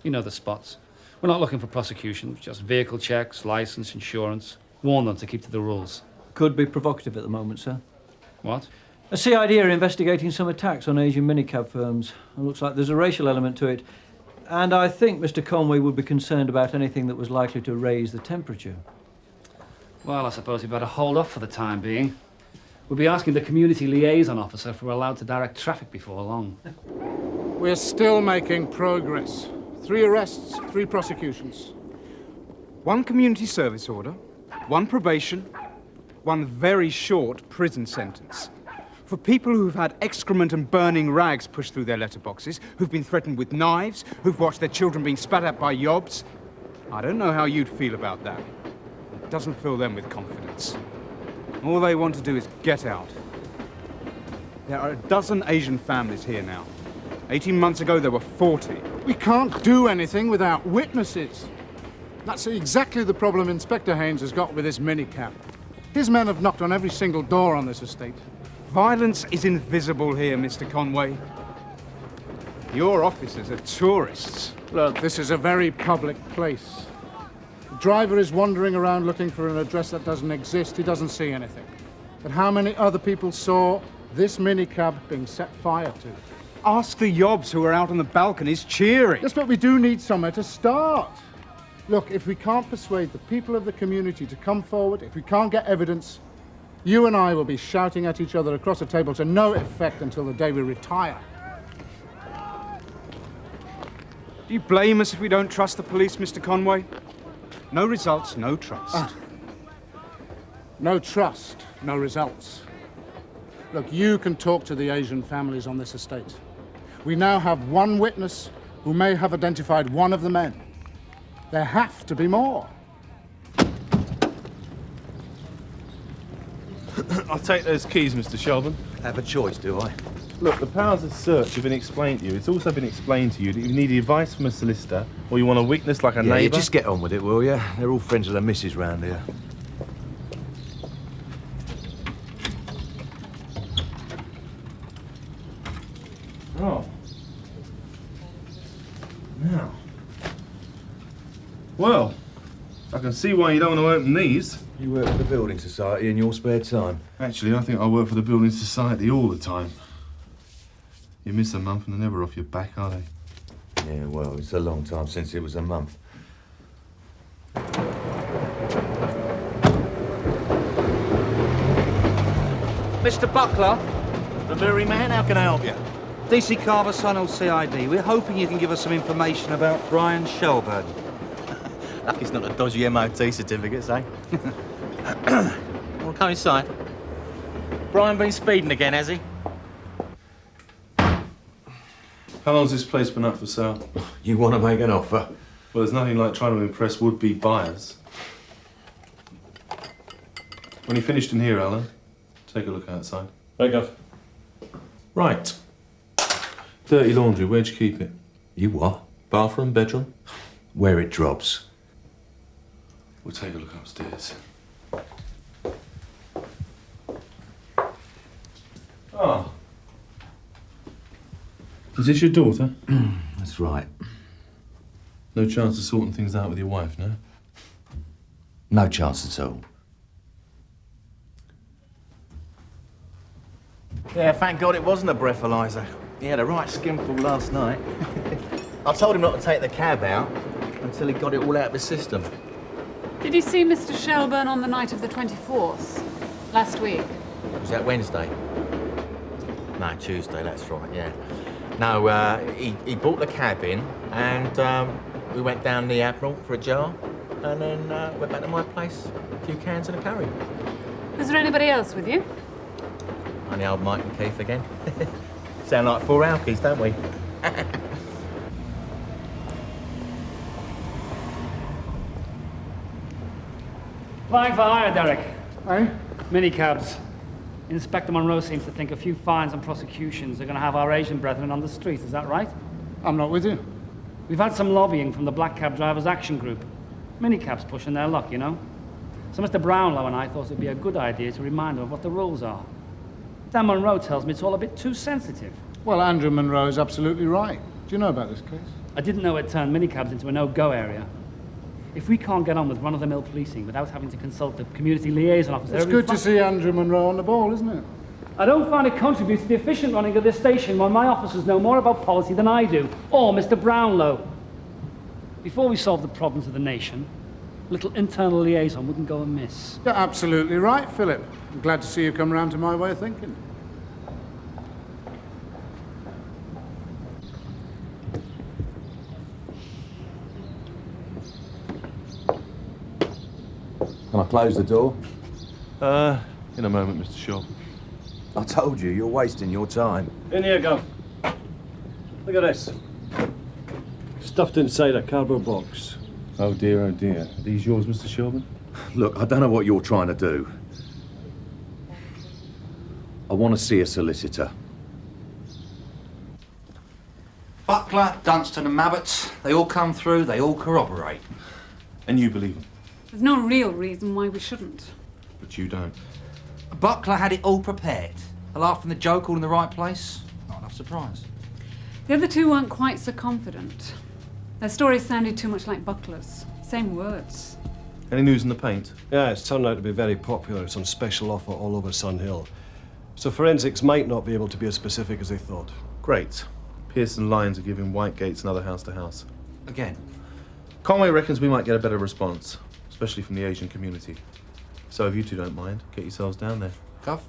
[SPEAKER 3] You know the spots. We're not looking for prosecution, just vehicle checks, license, insurance. Warn them to keep to the rules.
[SPEAKER 11] Could be provocative at the moment, sir.
[SPEAKER 3] What?
[SPEAKER 11] A C.I.D. are investigating some attacks on Asian minicab firms. It looks like there's a racial element to it. And I think Mr. Conway would be concerned about anything that was likely to raise the temperature.
[SPEAKER 3] Well, I suppose we better hold off for the time being. We'll be asking the community liaison officer if we're allowed to direct traffic before long.
[SPEAKER 22] We're still making progress. 3 arrests, 3 prosecutions.
[SPEAKER 21] 1 community service order, 1 probation, 1 very short prison sentence. For people who've had excrement and burning rags pushed through their letterboxes, who've been threatened with knives, who've watched their children being spat at by yobs. I don't know how you'd feel about that. It doesn't fill them with confidence. All they want to do is get out. There are a dozen Asian families here now. 18 months ago, there were 40.
[SPEAKER 22] We can't do anything without witnesses. That's exactly the problem Inspector Haines has got with this minicab. His men have knocked on every single door on this estate.
[SPEAKER 21] Violence is invisible here, Mr. Conway. Your officers are tourists.
[SPEAKER 22] Look, this is a very public place. The driver is wandering around looking for an address that doesn't exist. He doesn't see anything. But how many other people saw this minicab being set fire to?
[SPEAKER 21] Ask the yobs who are out on the balconies cheering.
[SPEAKER 22] Yes, but we do need somewhere to start. Look, if we can't persuade the people of the community to come forward, if we can't get evidence, you and I will be shouting at each other across a table to no effect until the day we retire.
[SPEAKER 21] Do you blame us if we don't trust the police, Mr. Conway? No results, no trust.
[SPEAKER 22] No trust, no results. Look, you can talk to the Asian families on this estate. We now have 1 witness who may have identified 1 of the men. There have to be more.
[SPEAKER 2] I'll take those keys, Mr. Shelburne.
[SPEAKER 24] Have a choice, do I?
[SPEAKER 2] Look, the powers of search have been explained to you. It's also been explained to you that you need advice from a solicitor or you want a witness like a
[SPEAKER 24] Yeah, you
[SPEAKER 2] neighbour.
[SPEAKER 24] just get on with it, will you? They're all friends of the missus round here.
[SPEAKER 2] Oh. Now. Well, I can see why you don't want to open these.
[SPEAKER 24] You work for the Building Society in your spare time?
[SPEAKER 2] Actually, I think I work for the Building Society all the time. You miss a month and they're never off your back, are they?
[SPEAKER 24] Yeah, well, it's a long time since it was a month.
[SPEAKER 20] Mr. Buckler?
[SPEAKER 24] The very man, how can I help you?
[SPEAKER 20] D.C. Carver, son of C.I.D. We're hoping you can give us some information about Brian Shelburne.
[SPEAKER 12] Lucky it's not a dodgy MOT certificates, eh? Well, come inside. Brian been speeding again, has he?
[SPEAKER 2] How long's this place been up for sale?
[SPEAKER 24] You want to make an offer?
[SPEAKER 2] Well, there's nothing like trying to impress would-be buyers. When you finished in here, Alan, take a look outside.
[SPEAKER 5] Right, Gov.
[SPEAKER 2] Right. Dirty laundry, where'd you keep it?
[SPEAKER 24] You what?
[SPEAKER 2] Bathroom, bedroom?
[SPEAKER 24] Where it drops.
[SPEAKER 2] We'll take a look upstairs. Oh. Is this your daughter?
[SPEAKER 24] That's right.
[SPEAKER 2] No chance of sorting things out with your wife, no?
[SPEAKER 24] No chance at all.
[SPEAKER 12] Yeah, thank God it wasn't a breathalyzer. He had a right skinful last night. I told him not to take the cab out until he got it all out of his system.
[SPEAKER 18] Did you see Mr. Shelburne on the night of the 24th? Last week?
[SPEAKER 12] Was that Wednesday? No, Tuesday, that's right, yeah. No, he brought the cab in and we went down the Admiral for a jar and then went back to my place, a few cans and a curry.
[SPEAKER 18] Was there anybody else with you?
[SPEAKER 12] Only old Mike and Keith again. Sound like 4 alkies, don't we?
[SPEAKER 3] Applying for hire, Derek.
[SPEAKER 6] Eh?
[SPEAKER 3] Minicabs. Inspector Monroe seems to think a few fines and prosecutions are going to have our Asian brethren on the street. Is that right?
[SPEAKER 6] I'm not with you.
[SPEAKER 3] We've had some lobbying from the Black Cab Drivers Action Group. Minicabs pushing their luck, you know. So Mr. Brownlow and I thought it'd be a good idea to remind them of what the rules are. Dan Monroe tells me it's all a bit too sensitive.
[SPEAKER 22] Well, Andrew Munro is absolutely right. Do you know about this case?
[SPEAKER 3] I didn't know it turned minicabs into a no-go area. If we can't get on with run-of-the-mill policing without having to consult the community liaison officer...
[SPEAKER 22] It's good to see Andrew Munro on the ball, isn't it?
[SPEAKER 3] I don't find it contributes to the efficient running of this station when my officers know more about policy than I do, or Mr. Brownlow. Before we solve the problems of the nation, a little internal liaison wouldn't go amiss.
[SPEAKER 22] You're absolutely right, Philip. I'm glad to see you come round to my way of thinking.
[SPEAKER 24] Can I close the door?
[SPEAKER 2] In a moment, Mr. Shaw.
[SPEAKER 24] I told you, you're wasting your time.
[SPEAKER 10] In here, Gov. Look at this. Stuffed inside a cardboard box.
[SPEAKER 2] Oh dear, oh dear. Are these yours, Mr. Shelburne?
[SPEAKER 24] Look, I don't know what you're trying to do. I want to see a solicitor.
[SPEAKER 8] Buckler, Dunstan and Mabbott, they all come through, they all corroborate.
[SPEAKER 2] And you believe them?
[SPEAKER 18] There's no real reason why we shouldn't.
[SPEAKER 2] But you don't.
[SPEAKER 8] Buckler had it all prepared. A laugh and the joke all in the right place. Not enough surprise.
[SPEAKER 18] The other two weren't quite so confident. Their stories sounded too much like Buckler's. Same words.
[SPEAKER 2] Any news in the paint?
[SPEAKER 10] Yeah, it's turned out to be very popular. It's on special offer all over Sun Hill. So forensics might not be able to be as specific as they thought.
[SPEAKER 2] Great. Pearson Lyons are giving Whitegates another house to house.
[SPEAKER 8] Again.
[SPEAKER 2] Conway reckons we might get a better response, especially from the Asian community. So if you two don't mind, get yourselves down there.
[SPEAKER 8] Gov?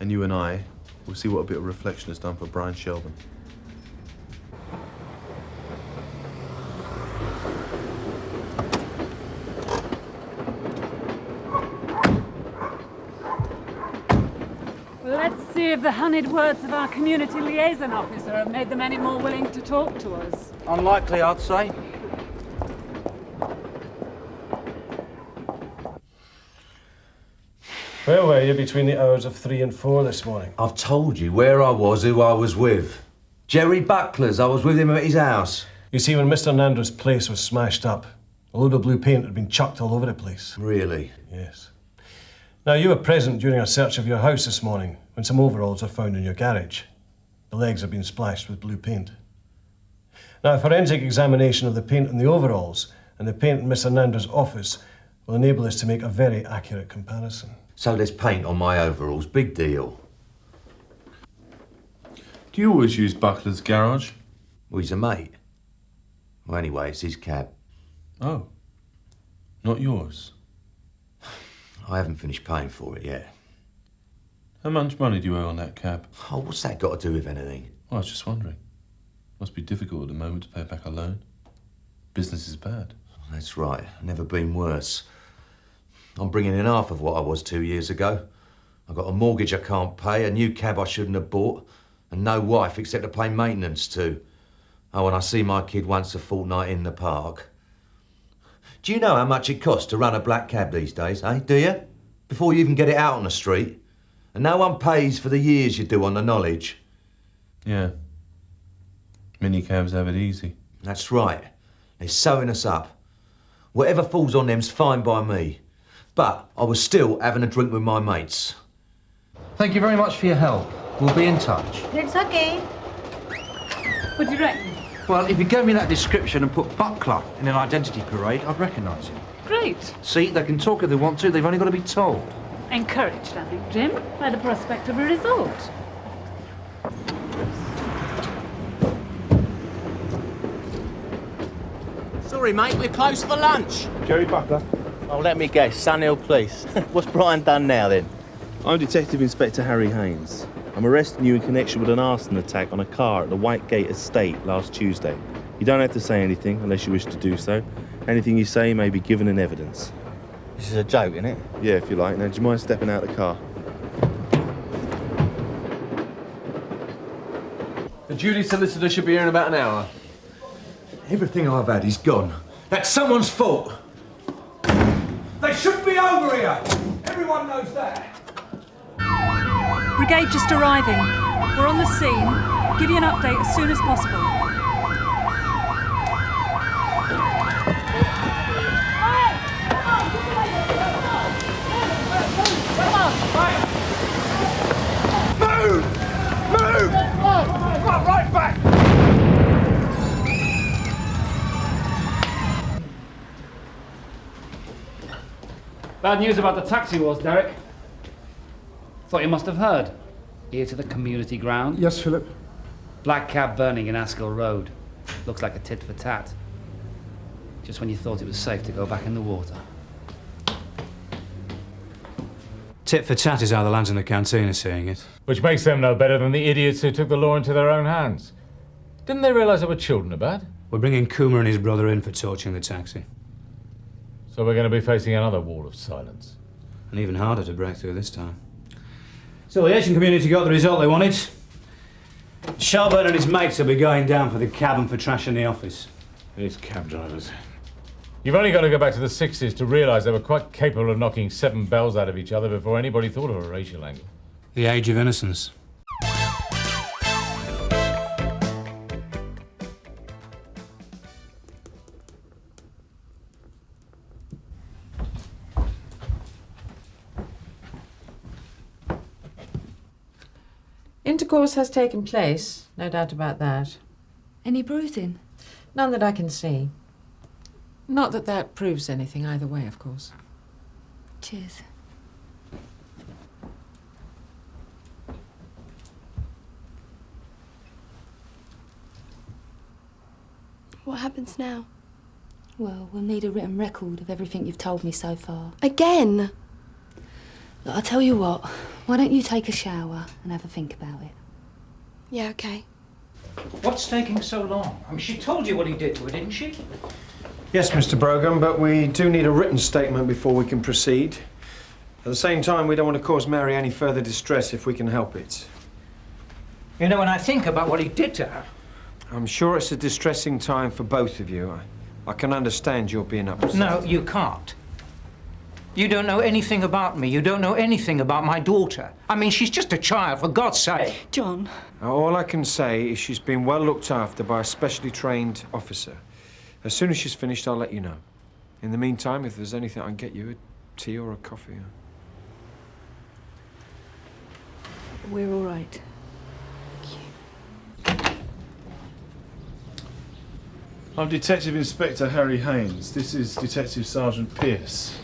[SPEAKER 2] And you and I will see what a bit of reflection has done for Brian Shelburne.
[SPEAKER 18] Let's see if the honeyed words of our community liaison officer have made them any more willing to talk to us.
[SPEAKER 8] Unlikely, I'd say.
[SPEAKER 10] Where were you between the hours of 3 and 4 this morning?
[SPEAKER 24] I've told you where I was, who I was with. Jerry Buckler's. I was with him at his house.
[SPEAKER 10] You see, when Mr. Nando's place was smashed up, a load of blue paint had been chucked all over the place.
[SPEAKER 24] Really?
[SPEAKER 10] Yes. Now, you were present during a search of your house this morning when some overalls were found in your garage. The legs have been splashed with blue paint. Now, a forensic examination of the paint on the overalls and the paint in Mr. Nando's office will enable us to make a very accurate comparison.
[SPEAKER 24] So there's paint on my overalls. Big deal.
[SPEAKER 2] Do you always use Buckler's garage?
[SPEAKER 24] Well, he's a mate. Well, anyway, it's his cab.
[SPEAKER 2] Oh. Not yours?
[SPEAKER 24] I haven't finished paying for it yet.
[SPEAKER 2] How much money do you owe on that cab?
[SPEAKER 24] Oh, what's that got to do with anything?
[SPEAKER 2] Well, I was just wondering. Must be difficult at the moment to pay back a loan. Business is bad.
[SPEAKER 24] That's right. Never been worse. I'm bringing in half of what I was 2 years ago. I've got a mortgage I can't pay, a new cab I shouldn't have bought, and no wife except to pay maintenance to. Oh, and I see my kid once a fortnight in the park. Do you know how much it costs to run a black cab these days, eh? Do you? Before you even get it out on the street. And no one pays for the years you do on the knowledge.
[SPEAKER 2] Yeah. Minicabs have it easy.
[SPEAKER 24] That's right. They're sewing us up. Whatever falls on them's fine by me. But I was still having a drink with my mates.
[SPEAKER 8] Thank you very much for your help. We'll be in touch.
[SPEAKER 18] It's okay. What do you reckon?
[SPEAKER 8] Well, if you gave me that description and put Buckler in an identity parade, I'd recognise him.
[SPEAKER 18] Great.
[SPEAKER 8] See, they can talk if they want to, they've only got to be told.
[SPEAKER 18] Encouraged, I think, Jim, by the prospect of a result.
[SPEAKER 12] Sorry, mate, we're closed for lunch.
[SPEAKER 2] Jerry Buckler.
[SPEAKER 12] Oh, let me guess, Sun Hill Police. What's Brian done now, then?
[SPEAKER 2] I'm Detective Inspector Harry Haines. I'm arresting you in connection with an arson attack on a car at the Whitegate Estate last Tuesday. You don't have to say anything unless you wish to do so. Anything you say may be given in evidence.
[SPEAKER 12] This is a joke, isn't it?
[SPEAKER 2] Yeah, if you like. Now, do you mind stepping out of the car?
[SPEAKER 20] The duty solicitor should be here in about an hour.
[SPEAKER 24] Everything I've had is gone. That's someone's fault. They shouldn't be over here. Everyone knows that.
[SPEAKER 18] Brigade just arriving. We're on the scene. Give you an update as soon as possible. Come on!
[SPEAKER 20] Move! Move! Right back!
[SPEAKER 3] Bad news about the taxi wars, Derek. Thought you must have heard. Here to the community ground.
[SPEAKER 22] Yes, Philip.
[SPEAKER 3] Black cab burning in Askill Road. Looks like a tit for tat. Just when you thought it was safe to go back in the water.
[SPEAKER 13] Tit for tat is how the lads in the canteen are seeing it.
[SPEAKER 14] Which makes them no better than the idiots who took the law into their own hands. Didn't they realise there were children about?
[SPEAKER 13] We're bringing Coomer and his brother in for torching the taxi.
[SPEAKER 14] So we're going to be facing another wall of silence.
[SPEAKER 13] And even harder to break through this time. Still, the Asian community got the result they wanted. Shelburne and his mates will be going down for the cab and for trashing the office.
[SPEAKER 14] These cab drivers. You've only got to go back to the 60s to realise they were quite capable of knocking 7 bells out of each other before anybody thought of a racial angle.
[SPEAKER 13] The age of innocence.
[SPEAKER 16] Intercourse has taken place, no doubt about that.
[SPEAKER 18] Any bruising?
[SPEAKER 16] None that I can see. Not that that proves anything either way, of course.
[SPEAKER 18] Cheers.
[SPEAKER 17] What happens now?
[SPEAKER 18] Well, we'll need a written record of everything you've told me so far.
[SPEAKER 17] Again?
[SPEAKER 18] Look, I'll tell you what. Why don't you take a shower and have a think about it?
[SPEAKER 17] Yeah, okay.
[SPEAKER 25] What's taking so long? I mean, she told you what he did to her, didn't she?
[SPEAKER 23] Yes, Mr. Brogan, but we do need a written statement before we can proceed. At the same time, we don't want to cause Mary any further distress if we can help it.
[SPEAKER 25] You know, when I think about what he did to her...
[SPEAKER 23] I'm sure it's a distressing time for both of you. I can understand you're being upset.
[SPEAKER 25] No, you can't. You don't know anything about me. You don't know anything about my daughter. I mean, she's just a child, for God's sake.
[SPEAKER 18] John.
[SPEAKER 23] All I can say is she's been well looked after by a specially trained officer. As soon as she's finished, I'll let you know. In the meantime, if there's anything I can get you, a tea or a coffee.
[SPEAKER 18] We're all right.
[SPEAKER 2] I'm Detective Inspector Harry Haines. This is Detective Sergeant Pierce.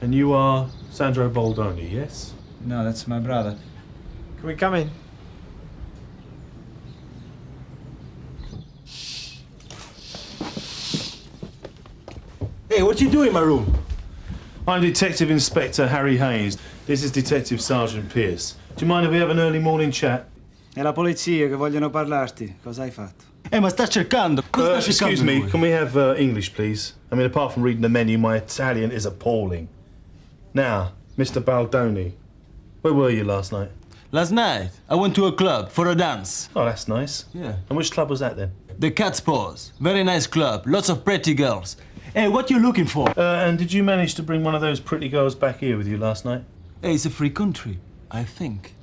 [SPEAKER 2] And you are Sandro Baldoni, yes?
[SPEAKER 21] No, that's my brother.
[SPEAKER 23] Can we come in?
[SPEAKER 2] Hey, what you doing in my room? I'm Detective Inspector Harry Haines. This is Detective Sergeant Pierce. Do you mind if we have an early morning chat?
[SPEAKER 21] È la polizia che vogliono parlarti. Cosa hai fatto?
[SPEAKER 2] Ma sta cercando? Excuse me, can we have English, please? I mean, apart from reading the menu, my Italian is appalling. Now, Mr. Baldoni, where were you last night?
[SPEAKER 26] Last night, I went to a club for a dance.
[SPEAKER 2] Oh, that's nice.
[SPEAKER 26] Yeah.
[SPEAKER 2] And which club was that then?
[SPEAKER 26] The Cat's Paws. Very nice club. Lots of pretty girls. Hey, what you looking for?
[SPEAKER 2] And did you manage to bring one of those pretty girls back here with you last night?
[SPEAKER 26] Hey, it's a free country, I think.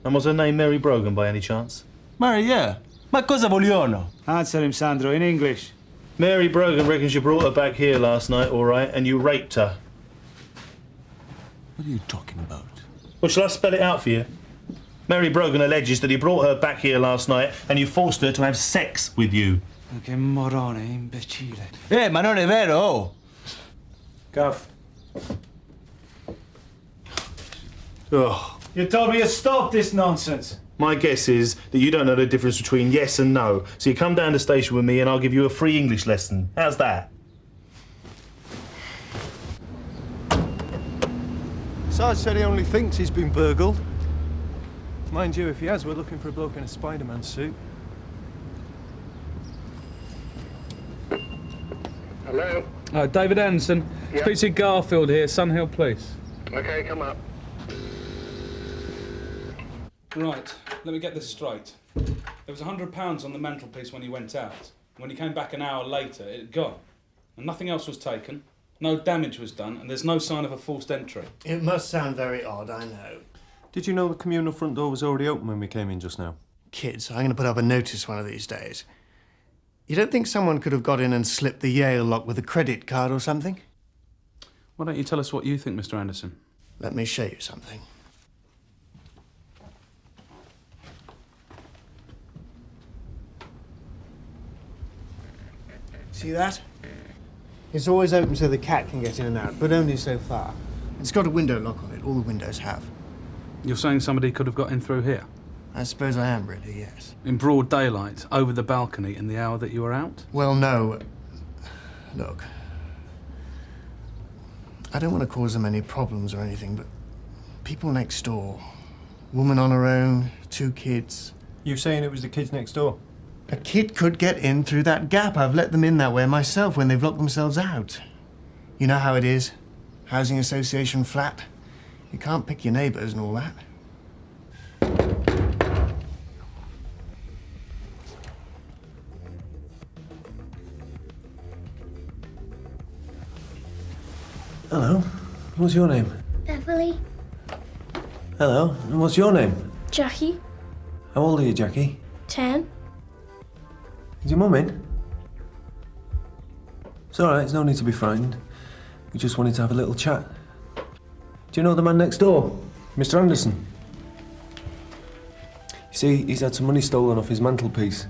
[SPEAKER 2] And was her name Mary Brogan by any chance?
[SPEAKER 26] Mary, yeah. Ma cosa vogliono?
[SPEAKER 21] Answer him, Sandro, in English.
[SPEAKER 2] Mary Brogan reckons you brought her back here last night, all right, and you raped her.
[SPEAKER 26] What are you talking about?
[SPEAKER 2] Well, shall I spell it out for you? Mary Brogan alleges that he brought her back here last night and you forced her to have sex with you.
[SPEAKER 21] Che morone, imbecille.
[SPEAKER 26] Ma non è vero!
[SPEAKER 2] Gav. Oh.
[SPEAKER 21] You told me to stop this nonsense.
[SPEAKER 2] My guess is that you don't know the difference between yes and no. So you come down to the station with me and I'll give you a free English lesson. How's that?
[SPEAKER 23] Sarge said he only thinks he's been burgled. Mind you, if he has, we're looking for a bloke in a Spider-Man suit.
[SPEAKER 9] Hello? David Anderson.
[SPEAKER 27] Yeah.
[SPEAKER 9] Speak to Garfield here, Sunhill Police.
[SPEAKER 27] Okay, come up.
[SPEAKER 21] Right, let me get this straight. There was £100 on the mantelpiece when he went out. When he came back an hour later, it had gone. And nothing else was taken, no damage was done, and there's no sign of a forced entry.
[SPEAKER 27] It must sound very odd, I know.
[SPEAKER 23] Did you know the communal front door was already open when we came in just now?
[SPEAKER 27] Kids, I'm going to put up a notice one of these days. You don't think someone could have got in and slipped the Yale lock with a credit card or something?
[SPEAKER 21] Why don't you tell us what you think, Mr. Anderson?
[SPEAKER 27] Let me show you something. See that? It's always open so the cat can get in and out, but only so far. It's got a window lock on it. All the windows have.
[SPEAKER 21] You're saying somebody could have got in through here?
[SPEAKER 27] I suppose I am, really, yes.
[SPEAKER 21] In broad daylight, over the balcony, in the hour that you were out?
[SPEAKER 27] Well, no. Look. I don't want to cause them any problems or anything, but people next door. Woman on her own, 2 kids.
[SPEAKER 1] You're saying it was the kids next door?
[SPEAKER 27] A kid could get in through that gap. I've let them in that way myself when they've locked themselves out. You know how it is. Housing association flat. You can't pick your neighbours and all that.
[SPEAKER 1] Hello. What's your name?
[SPEAKER 4] Beverly.
[SPEAKER 1] Hello. And what's your name?
[SPEAKER 4] Jackie.
[SPEAKER 1] How old are you, Jackie?
[SPEAKER 4] 10.
[SPEAKER 1] Is your mum in? It's all right. There's no need to be frightened. We just wanted to have a little chat. Do you know the man next door? Mr. Anderson? You see, he's had some money stolen off his mantelpiece.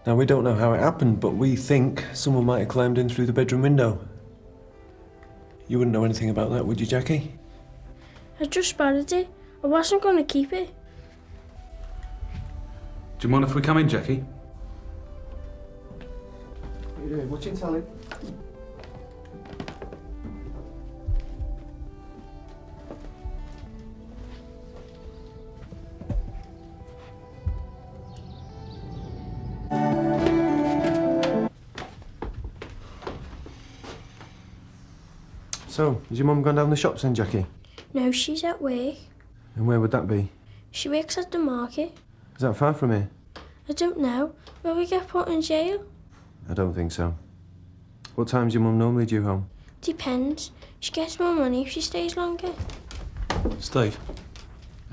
[SPEAKER 1] Now, we don't know how it happened, but we think someone might have climbed in through the bedroom window. You wouldn't know anything about that, would you, Jackie?
[SPEAKER 4] I just borrowed it. I wasn't going to keep it.
[SPEAKER 21] Do you mind if we come in, Jackie?
[SPEAKER 1] What are you doing? Watching telly? So, has your mum gone down the shops then, Jackie?
[SPEAKER 4] No, she's at work.
[SPEAKER 1] And where would that be?
[SPEAKER 4] She works at the market.
[SPEAKER 1] Is that far from here?
[SPEAKER 4] I don't know. Will we get put in jail?
[SPEAKER 1] I don't think so. What time's your mum normally due home?
[SPEAKER 4] Depends. She gets more money if she stays longer.
[SPEAKER 21] Steve,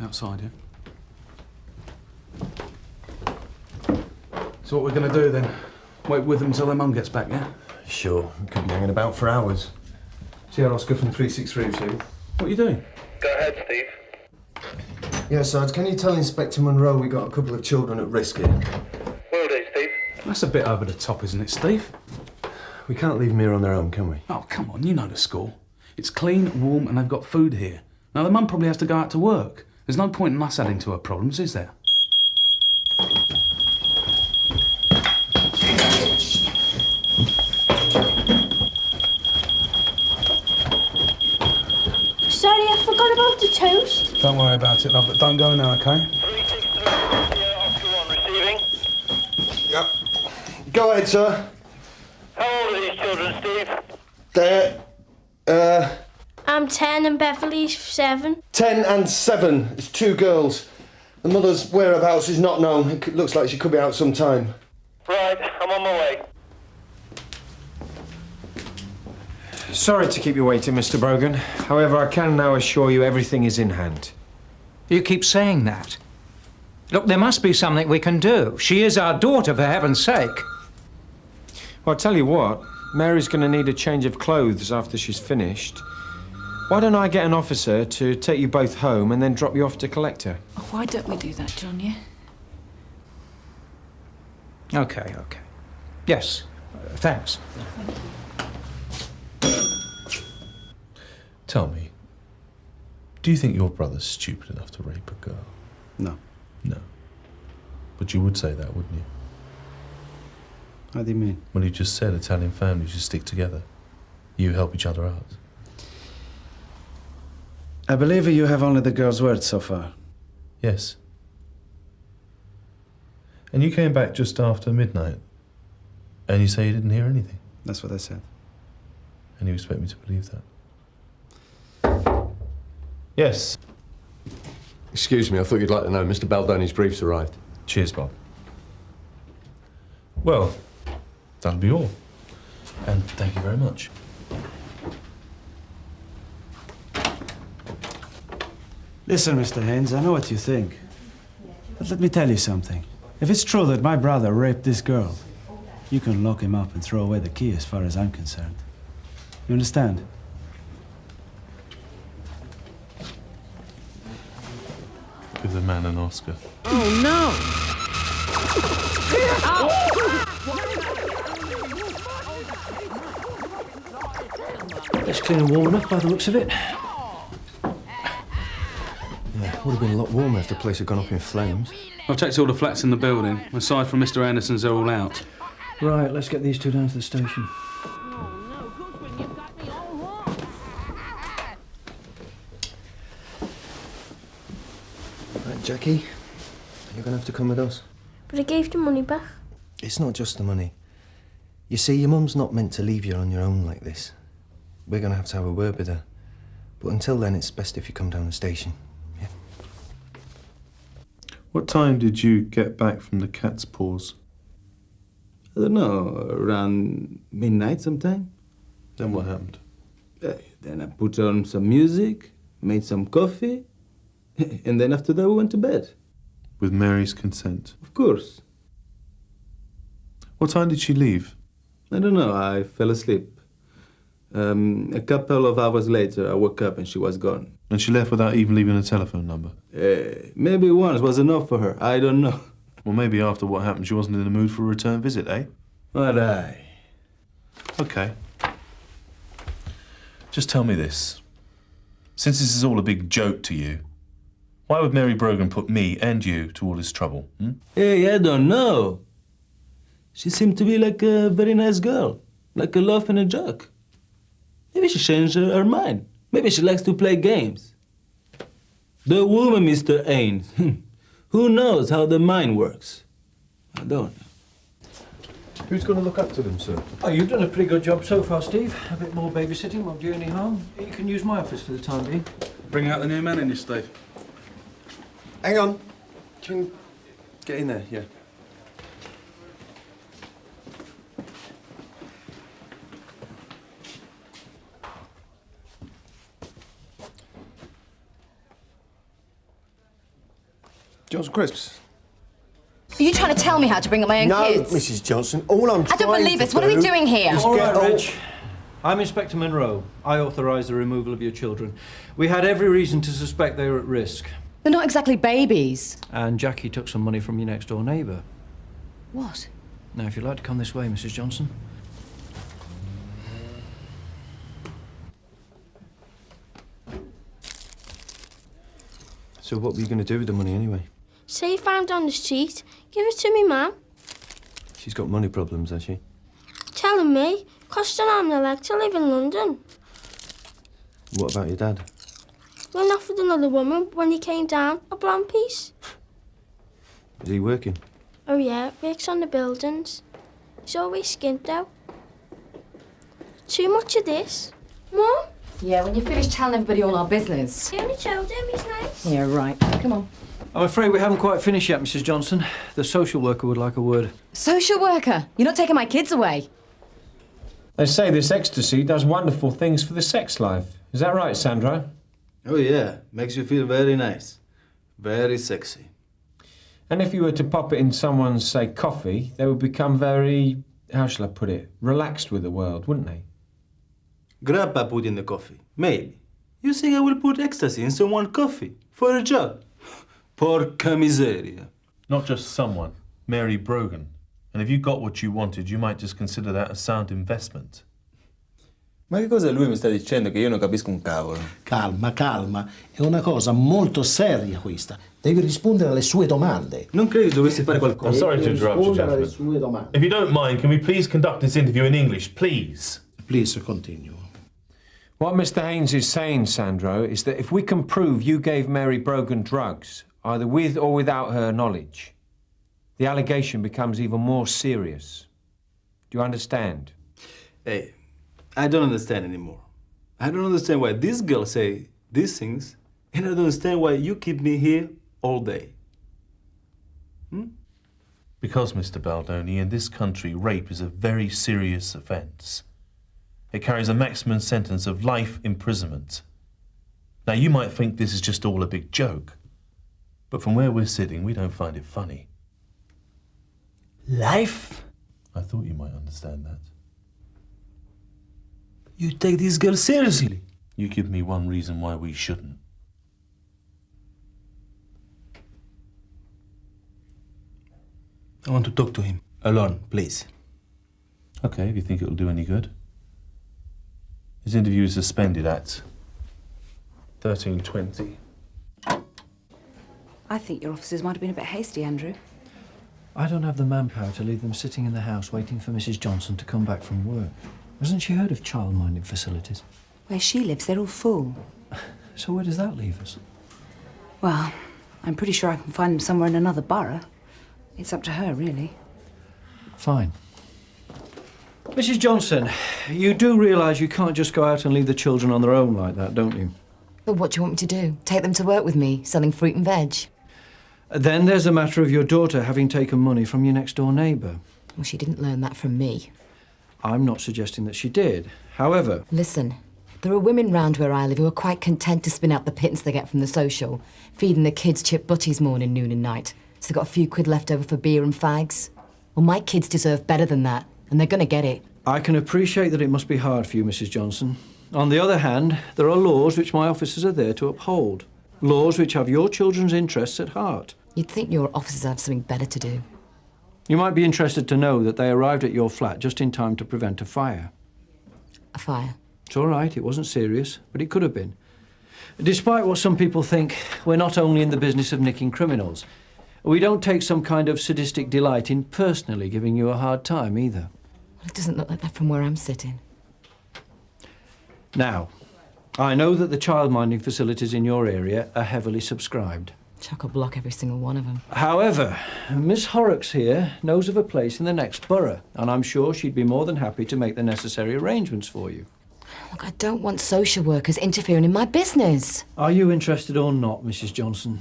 [SPEAKER 21] outside, yeah? So what we're going to do then? Wait with them until their mum gets back, yeah?
[SPEAKER 1] Sure. We could be hanging about for hours. CR Oscar from 363 to you. What are you doing?
[SPEAKER 5] Go ahead, Steve.
[SPEAKER 1] Yeah, Sarge, can you tell Inspector Munro we got a couple of children at risk here?
[SPEAKER 5] Will do, Steve.
[SPEAKER 21] That's a bit over the top, isn't it, Steve?
[SPEAKER 1] We can't leave them here on their own, can we?
[SPEAKER 21] Oh, come on, you know the score. It's clean, warm, and they've got food here. Now, the mum probably has to go out to work. There's no point in us adding to her problems, is there?
[SPEAKER 4] Sorry, I forgot about the toast.
[SPEAKER 21] Don't worry about it, love, but don't go now, OK?
[SPEAKER 5] 363 Oscar 1 receiving.
[SPEAKER 1] Yep. Go ahead, sir.
[SPEAKER 5] How old are these children, Steve?
[SPEAKER 1] They're,
[SPEAKER 4] I'm 10 and Beverly's 7.
[SPEAKER 1] 10 and 7. It's 2 girls. The mother's whereabouts is not known. It looks like she could be out some time.
[SPEAKER 5] Right, I'm on my way.
[SPEAKER 23] Sorry to keep you waiting, Mr. Brogan. However, I can now assure you everything is in hand.
[SPEAKER 25] You keep saying that. Look, there must be something we can do. She is our daughter, for heaven's sake.
[SPEAKER 23] Well, I'll tell you what. Mary's going to need a change of clothes after she's finished. Why don't I get an officer to take you both home and then drop you off to collect her?
[SPEAKER 18] Oh, why don't we do that, John, yeah?
[SPEAKER 25] OK. Yes, thanks.
[SPEAKER 2] Tell me, do you think your brother's stupid enough to rape a girl?
[SPEAKER 21] No.
[SPEAKER 2] No. But you would say that, wouldn't you?
[SPEAKER 21] How do you mean?
[SPEAKER 2] Well, you just said Italian families should stick together. You help each other out.
[SPEAKER 7] I believe you have only the girl's word so far.
[SPEAKER 2] Yes. And you came back just after midnight, and you say you didn't hear anything.
[SPEAKER 7] That's what I said.
[SPEAKER 2] And you expect me to believe that? Yes.
[SPEAKER 1] Excuse me, I thought you'd like to know Mr. Baldoni's brief's arrived.
[SPEAKER 2] Cheers, Bob. Well, that'll be all. And thank you very much.
[SPEAKER 7] Listen, Mr. Haines, I know what you think. But let me tell you something. If it's true that my brother raped this girl, you can lock him up and throw away the key as far as I'm concerned. You understand?
[SPEAKER 2] Give the man an Oscar.
[SPEAKER 4] Oh, no!
[SPEAKER 13] Let's clean and warm enough by the looks of it.
[SPEAKER 27] Yeah, would have been a lot warmer if the place had gone up in flames.
[SPEAKER 21] I've checked all the flats in the building. Aside from Mr. Anderson's, they're all out.
[SPEAKER 13] Right, let's get these two down to the station.
[SPEAKER 27] Right, Jackie, you're going to have to come with us.
[SPEAKER 4] But I gave the money back.
[SPEAKER 27] It's not just the money. You see, your mum's not meant to leave you on your own like this. We're going to have a word with her. But until then, it's best if you come down the station. Yeah?
[SPEAKER 2] What time did you get back from the cat's paws?
[SPEAKER 26] I don't know, around midnight sometime.
[SPEAKER 2] Then what happened?
[SPEAKER 26] Then I put on some music, made some coffee, and then after that we went to bed.
[SPEAKER 2] With Mary's consent?
[SPEAKER 26] Of course.
[SPEAKER 2] What time did she leave?
[SPEAKER 26] I don't know, I fell asleep. A couple of hours later, I woke up and she was gone.
[SPEAKER 2] And she left without even leaving a telephone number?
[SPEAKER 26] Maybe once was enough for her, I don't know.
[SPEAKER 2] Well, maybe after what happened, she wasn't in the mood for a return visit, eh?
[SPEAKER 26] All right.
[SPEAKER 2] Okay. Just tell me this. Since this is all a big joke to you, why would Mary Brogan put me and you to all this trouble?
[SPEAKER 26] Hey, I don't know. She seemed to be like a very nice girl, like a laugh and a joke. Maybe she changed her mind. Maybe she likes to play games. The woman, Mr. Haines. Who knows how the mind works? I don't know.
[SPEAKER 27] Who's going to look after them, sir?
[SPEAKER 13] Oh, you've done a pretty good job so far, Steve. A bit more babysitting won't do you any harm. You can use my office for the time being.
[SPEAKER 21] Bring out the new man in you, Steve.
[SPEAKER 27] Hang on. Can you get in there? Yeah. Johnson Crisps.
[SPEAKER 6] Are you trying to tell me how to bring up my own kids?
[SPEAKER 27] No, Mrs. Johnson. All I'm
[SPEAKER 6] I don't believe this. What are we doing here?
[SPEAKER 13] All right, Reg. I'm Inspector Monroe. I authorise the removal of your children. We had every reason to suspect they were at risk.
[SPEAKER 6] They're not exactly babies.
[SPEAKER 13] And Jackie took some money from your next-door neighbour.
[SPEAKER 6] What?
[SPEAKER 13] Now, if you'd like to come this way, Mrs. Johnson.
[SPEAKER 27] So what were you going to do with the money anyway?
[SPEAKER 4] Say you found on the street. Give it to me, Mum.
[SPEAKER 27] She's got money problems, has she?
[SPEAKER 4] Telling me, cost an arm and a leg to live in London.
[SPEAKER 27] What about your dad?
[SPEAKER 4] Went off with another woman when he came down, a blonde piece.
[SPEAKER 27] Is he working?
[SPEAKER 4] Oh yeah, works on the buildings. He's always skint though. Too much of this. Mum?
[SPEAKER 6] Yeah, when you finish telling everybody all our business.
[SPEAKER 4] I only told him he's nice.
[SPEAKER 6] Yeah, right. Come on.
[SPEAKER 13] I'm afraid we haven't quite finished yet, Mrs. Johnson. The social worker would like a word.
[SPEAKER 6] Social worker? You're not taking my kids away.
[SPEAKER 9] They say this ecstasy does wonderful things for the sex life. Is that right, Sandra?
[SPEAKER 26] Oh, yeah. Makes you feel very nice. Very sexy.
[SPEAKER 9] And if you were to pop it in someone's, say, coffee, they would become very, how shall I put it, relaxed with the world, wouldn't they?
[SPEAKER 26] Grandpa put in the coffee. Maybe. You think I will put ecstasy in someone's coffee? For a job? Porca miseria.
[SPEAKER 2] Not just someone, Mary Brogan. And if you got what you wanted, you might just consider that a sound investment.
[SPEAKER 26] Ma che cosa lui mi sta dicendo che io non capisco un cavolo?
[SPEAKER 8] Calma, calma. È una cosa molto seria questa. Devi rispondere alle sue domande.
[SPEAKER 26] Non credi dovessi fare qualcosa?
[SPEAKER 2] I'm sorry to interrupt you,
[SPEAKER 8] Rispondere alle
[SPEAKER 2] gentlemen.
[SPEAKER 8] sue domande.
[SPEAKER 2] If you don't mind, can we please conduct this interview in English, please?
[SPEAKER 8] Please continue.
[SPEAKER 9] What Mr. Haines is saying, Sandro, is that if we can prove you gave Mary Brogan drugs, either with or without her knowledge, the allegation becomes even more serious. Do you understand?
[SPEAKER 26] Hey, I don't understand anymore. I don't understand why this girl say these things, and I don't understand why you keep me here all day.
[SPEAKER 2] Because, Mr. Baldoni, in this country, rape is a very serious offence. It carries a maximum sentence of life imprisonment. Now, you might think this is just all a big joke, but from where we're sitting, we don't find it funny.
[SPEAKER 8] Life?
[SPEAKER 2] I thought you might understand that.
[SPEAKER 26] You take this girl seriously?
[SPEAKER 2] You give me one reason why we shouldn't.
[SPEAKER 26] I want to talk to him. Alone, please.
[SPEAKER 2] Okay, if you think it'll do any good. His interview is suspended at 13:20.
[SPEAKER 10] I think your officers might have been a bit hasty, Andrew.
[SPEAKER 11] I don't have the manpower to leave them sitting in the house waiting for Mrs. Johnson to come back from work. Hasn't she heard of child-minding facilities?
[SPEAKER 10] Where she lives, they're all full.
[SPEAKER 11] So where does that leave us?
[SPEAKER 10] Well, I'm pretty sure I can find them somewhere in another borough. It's up to her, really.
[SPEAKER 11] Fine. Mrs. Johnson, you do realise you can't just go out and leave the children on their own like that, don't you?
[SPEAKER 6] But what do you want me to do? Take them to work with me, selling fruit and veg?
[SPEAKER 11] Then there's the matter of your daughter having taken money from your next-door neighbour.
[SPEAKER 6] Well, she didn't learn that from me.
[SPEAKER 11] I'm not suggesting that she did. However...
[SPEAKER 6] Listen, there are women round where I live who are quite content to spin out the pittance they get from the social, feeding the kids chip butties morning, noon and night, so they've got a few quid left over for beer and fags. Well, my kids deserve better than that, and they're going to get it.
[SPEAKER 11] I can appreciate that it must be hard for you, Mrs. Johnson. On the other hand, there are laws which my officers are there to uphold. Laws which have your children's interests at heart.
[SPEAKER 6] You'd think your officers have something better to do.
[SPEAKER 11] You might be interested to know that they arrived at your flat just in time to prevent a fire.
[SPEAKER 6] A fire?
[SPEAKER 11] It's all right, it wasn't serious, but it could have been. Despite what some people think, we're not only in the business of nicking criminals. We don't take some kind of sadistic delight in personally giving you a hard time either.
[SPEAKER 6] Well, it doesn't look like that from where I'm sitting.
[SPEAKER 11] Now, I know that the child-minding facilities in your area are heavily subscribed.
[SPEAKER 6] Chock-a-block every single one of them.
[SPEAKER 11] However, Miss Horrocks here knows of a place in the next borough, and I'm sure she'd be more than happy to make the necessary arrangements for you.
[SPEAKER 6] Look, I don't want social workers interfering in my business.
[SPEAKER 11] Are you interested or not, Mrs. Johnson?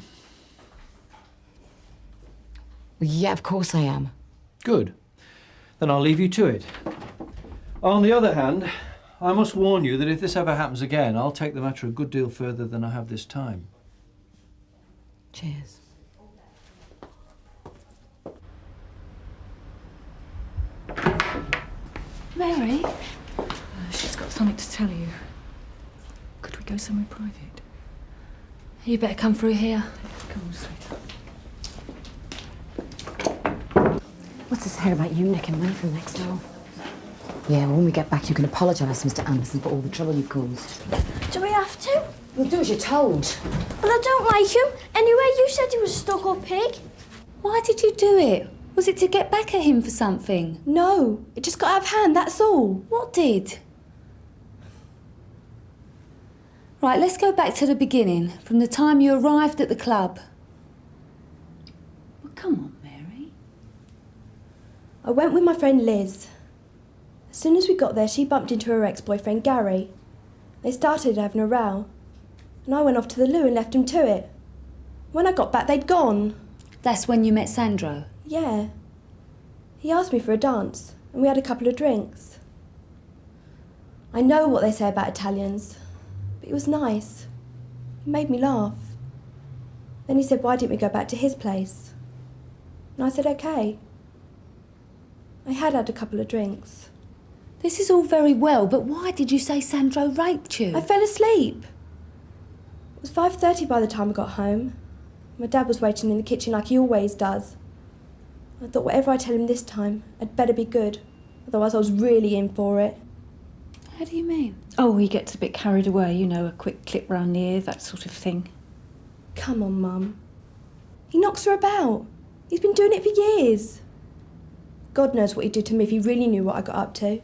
[SPEAKER 6] Well, yeah, of course I am.
[SPEAKER 11] Good. Then I'll leave you to it. On the other hand, I must warn you that if this ever happens again, I'll take the matter a good deal further than I have this time.
[SPEAKER 6] Cheers.
[SPEAKER 18] Mary? She's got something to tell you. Could we go somewhere private?
[SPEAKER 6] You better come through here.
[SPEAKER 18] Come on, sweetheart.
[SPEAKER 6] What's this here about you nicking money from next door? Yeah, well, when we get back, you can apologise to Mr. Anderson for all the trouble you've caused.
[SPEAKER 4] Do we have to?
[SPEAKER 6] Well, do as you're told.
[SPEAKER 4] Well, I don't like him. Anyway, you said he was a stuck-up pig.
[SPEAKER 12] Why did you do it? Was it to get back at him for something?
[SPEAKER 17] No, it just got out of hand, that's all.
[SPEAKER 12] What did? Right, let's go back to the beginning, from the time you arrived at the club. Well, come on, Mary.
[SPEAKER 17] I went with my friend Liz. As soon as we got there, she bumped into her ex-boyfriend Gary. They started having a row, and I went off to the loo and left him to it. When I got back, they'd gone.
[SPEAKER 12] That's when you met Sandro?
[SPEAKER 17] Yeah. He asked me for a dance, and we had a couple of drinks. I know what they say about Italians, but it was nice. It made me laugh. Then he said, why didn't we go back to his place? And I said, okay. I had a couple of drinks.
[SPEAKER 12] This is all very well, but why did you say Sandro raped you?
[SPEAKER 17] I fell asleep. It was 5:30 by the time I got home. My dad was waiting in the kitchen like he always does. I thought whatever I tell him this time, I'd better be good. Otherwise I was really in for it.
[SPEAKER 12] How do you mean?
[SPEAKER 18] Oh, he gets a bit carried away, you know, a quick clip round the ear, that sort of thing.
[SPEAKER 17] Come on, Mum. He knocks her about. He's been doing it for years. God knows what he'd do to me if he really knew what I got up to.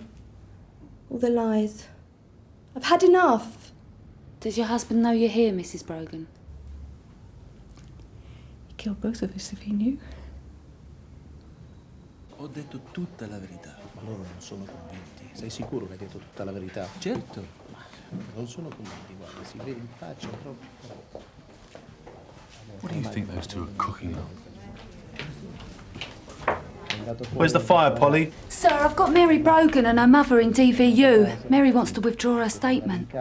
[SPEAKER 17] All the lies. I've had enough.
[SPEAKER 12] Does your husband know you're here, Mrs. Brogan?
[SPEAKER 18] He'd kill both of us if he knew.
[SPEAKER 15] Ho detto tutta la verità. Ma loro non sono convinti. Sei sicuro che hai detto tutta la verità? Certo. Ma non sono convinti, guarda, si vede in faccia troppo.
[SPEAKER 2] What do you think those two are cooking up?
[SPEAKER 15] Where's the fire, Polly?
[SPEAKER 12] Sir, I've got Mary Brogan and her mother in DVU. Mary wants to withdraw her statement.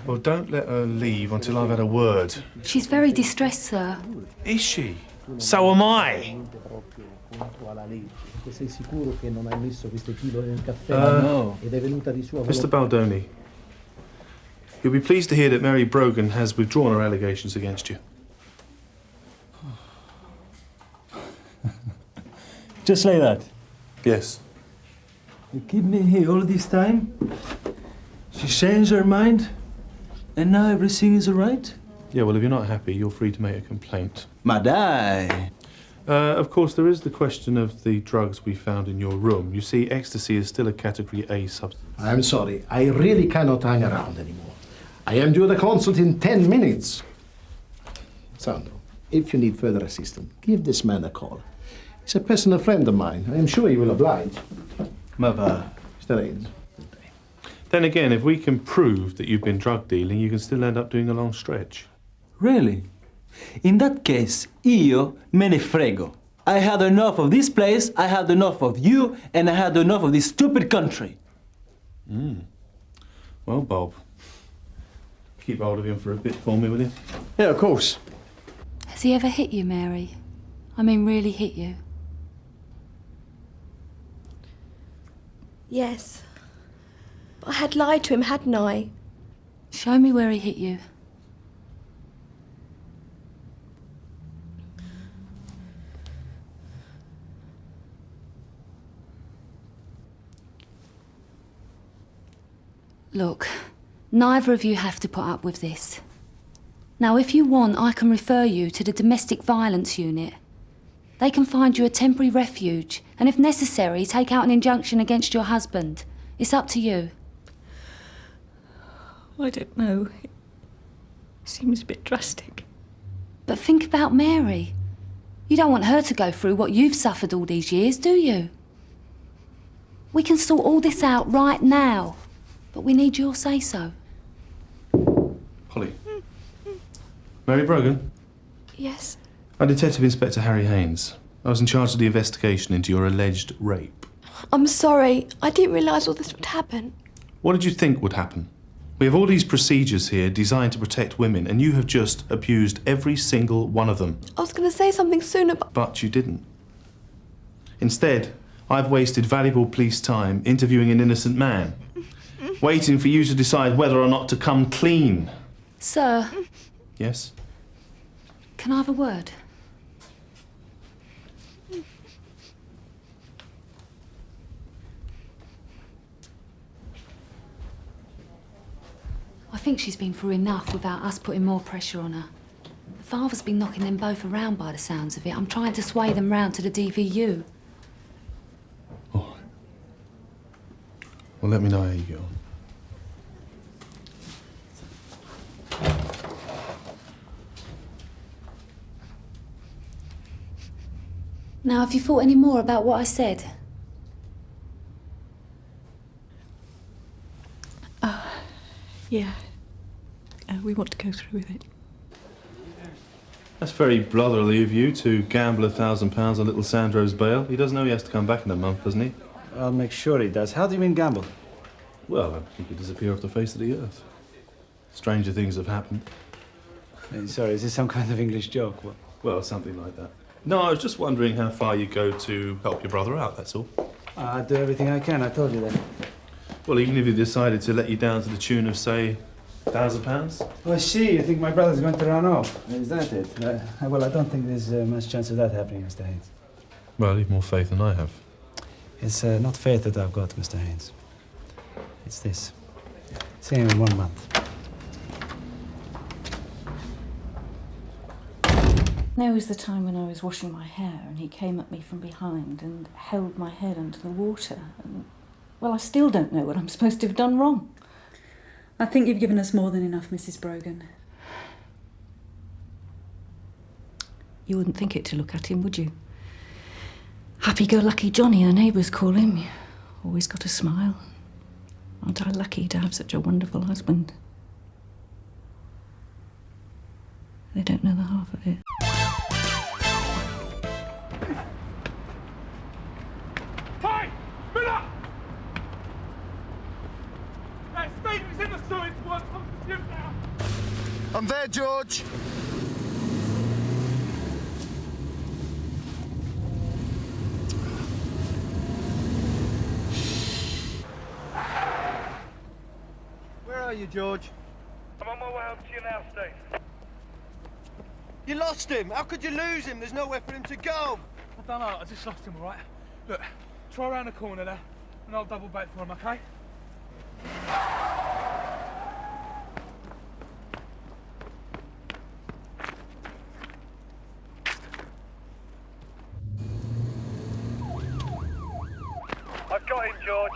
[SPEAKER 2] Well, don't let her leave until I've had a word.
[SPEAKER 12] She's very distressed, sir.
[SPEAKER 2] Is she? So am I.
[SPEAKER 15] Sei sicuro che non hai messo queste pillole nel caffè?
[SPEAKER 2] No.
[SPEAKER 15] Ed è venuta di sua
[SPEAKER 2] Mr. Baldoni, you'll be pleased to hear that Mary Brogan has withdrawn her allegations against you.
[SPEAKER 11] Just like that?
[SPEAKER 2] Yes.
[SPEAKER 11] You keep me here all this time?
[SPEAKER 26] She changed her mind, and now everything is all right?
[SPEAKER 2] Yeah, well, if you're not happy, you're free to make a complaint.
[SPEAKER 26] Madai.
[SPEAKER 2] Of course, there is the question of the drugs we found in your room. You see, ecstasy is still a Category A substance.
[SPEAKER 8] I'm sorry. I really cannot hang around anymore. I am due the consult in 10 minutes. Sandro, if you need further assistance, give this man a call. He's a personal friend of mine. I am sure he will oblige.
[SPEAKER 26] Mother.
[SPEAKER 8] Mr. Haines.
[SPEAKER 2] Then again, if we can prove that you've been drug dealing, you can still end up doing a long stretch.
[SPEAKER 26] Really? In that case, io me ne frego. I had enough of this place, I had enough of you, and I had enough of this stupid country.
[SPEAKER 2] Well, Bob, keep hold of him for a bit for me, will you?
[SPEAKER 8] Yeah, of course.
[SPEAKER 12] Has he ever hit you, Mary? I mean, really hit you?
[SPEAKER 17] Yes. But I had lied to him, hadn't I?
[SPEAKER 12] Show me where he hit you. Look, neither of you have to put up with this. Now, if you want, I can refer you to the domestic violence unit. They can find you a temporary refuge, and if necessary, take out an injunction against your husband. It's up to you.
[SPEAKER 3] I don't know. It seems a bit drastic.
[SPEAKER 12] But think about Mary. You don't want her to go through what you've suffered all these years, do you? We can sort all this out right now, but we need your say-so.
[SPEAKER 2] Holly. Mary Brogan?
[SPEAKER 17] Yes.
[SPEAKER 2] I'm Detective Inspector Harry Haines. I was in charge of the investigation into your alleged rape.
[SPEAKER 17] I'm sorry. I didn't realise all this would happen.
[SPEAKER 2] What did you think would happen? We have all these procedures here designed to protect women, and you have just abused every single one of them.
[SPEAKER 17] I was going to say something sooner, but...
[SPEAKER 2] But you didn't. Instead, I've wasted valuable police time interviewing an innocent man, waiting for you to decide whether or not to come clean.
[SPEAKER 12] Sir,
[SPEAKER 2] Yes?
[SPEAKER 12] can I have a word? I think she's been through enough without us putting more pressure on her. The father's been knocking them both around by the sounds of it. I'm trying to sway them round to the DVU.
[SPEAKER 2] Well, let me know how you get on.
[SPEAKER 12] Now, have you thought any more about what I said?
[SPEAKER 3] Yeah. We want to go through with it.
[SPEAKER 2] That's very brotherly of you to gamble £1,000 on little Sandro's bail. He does know he has to come back in a month, doesn't he?
[SPEAKER 7] I'll make sure he does. How do you mean gamble?
[SPEAKER 2] Well, he could disappear off the face of the earth. Stranger things have happened.
[SPEAKER 7] Sorry, is this some kind of English joke? What?
[SPEAKER 2] Well, something like that. No, I was just wondering how far you go to help your brother out, that's all.
[SPEAKER 7] I'll do everything I can, I told you that.
[SPEAKER 2] Well, even if he decided to let you down to the tune of, say, £1,000?
[SPEAKER 7] Oh, I see. You think my brother's going to run off? Is that it? Well, I don't think there's much chance of that happening, Mr. Haines.
[SPEAKER 2] Well, you've more faith than I have.
[SPEAKER 7] It's not faith that I've got, Mr. Haines. It's this. See him in 1 month.
[SPEAKER 10] There was the time when I was washing my hair and he came at me from behind and held my head under the water. And, well, I still don't know what I'm supposed to have done wrong.
[SPEAKER 18] I think you've given us more than enough, Mrs. Brogan.
[SPEAKER 10] You wouldn't think it to look at him, would you? Happy-go-lucky Johnny, our neighbours call him. Always got a smile. Aren't I lucky to have such a wonderful husband? They don't know the half of it.
[SPEAKER 9] Hi! Miller! Stephen's in the sewage works on the ship now!
[SPEAKER 27] I'm there, George.
[SPEAKER 5] Where are you, George? I'm on my way over to you now, Steve.
[SPEAKER 27] You lost him. How could you lose him? There's nowhere for him to go.
[SPEAKER 9] I don't know, I just lost him, all right? Look, try around the corner there, and I'll double back for him, okay?
[SPEAKER 5] I've got him, George.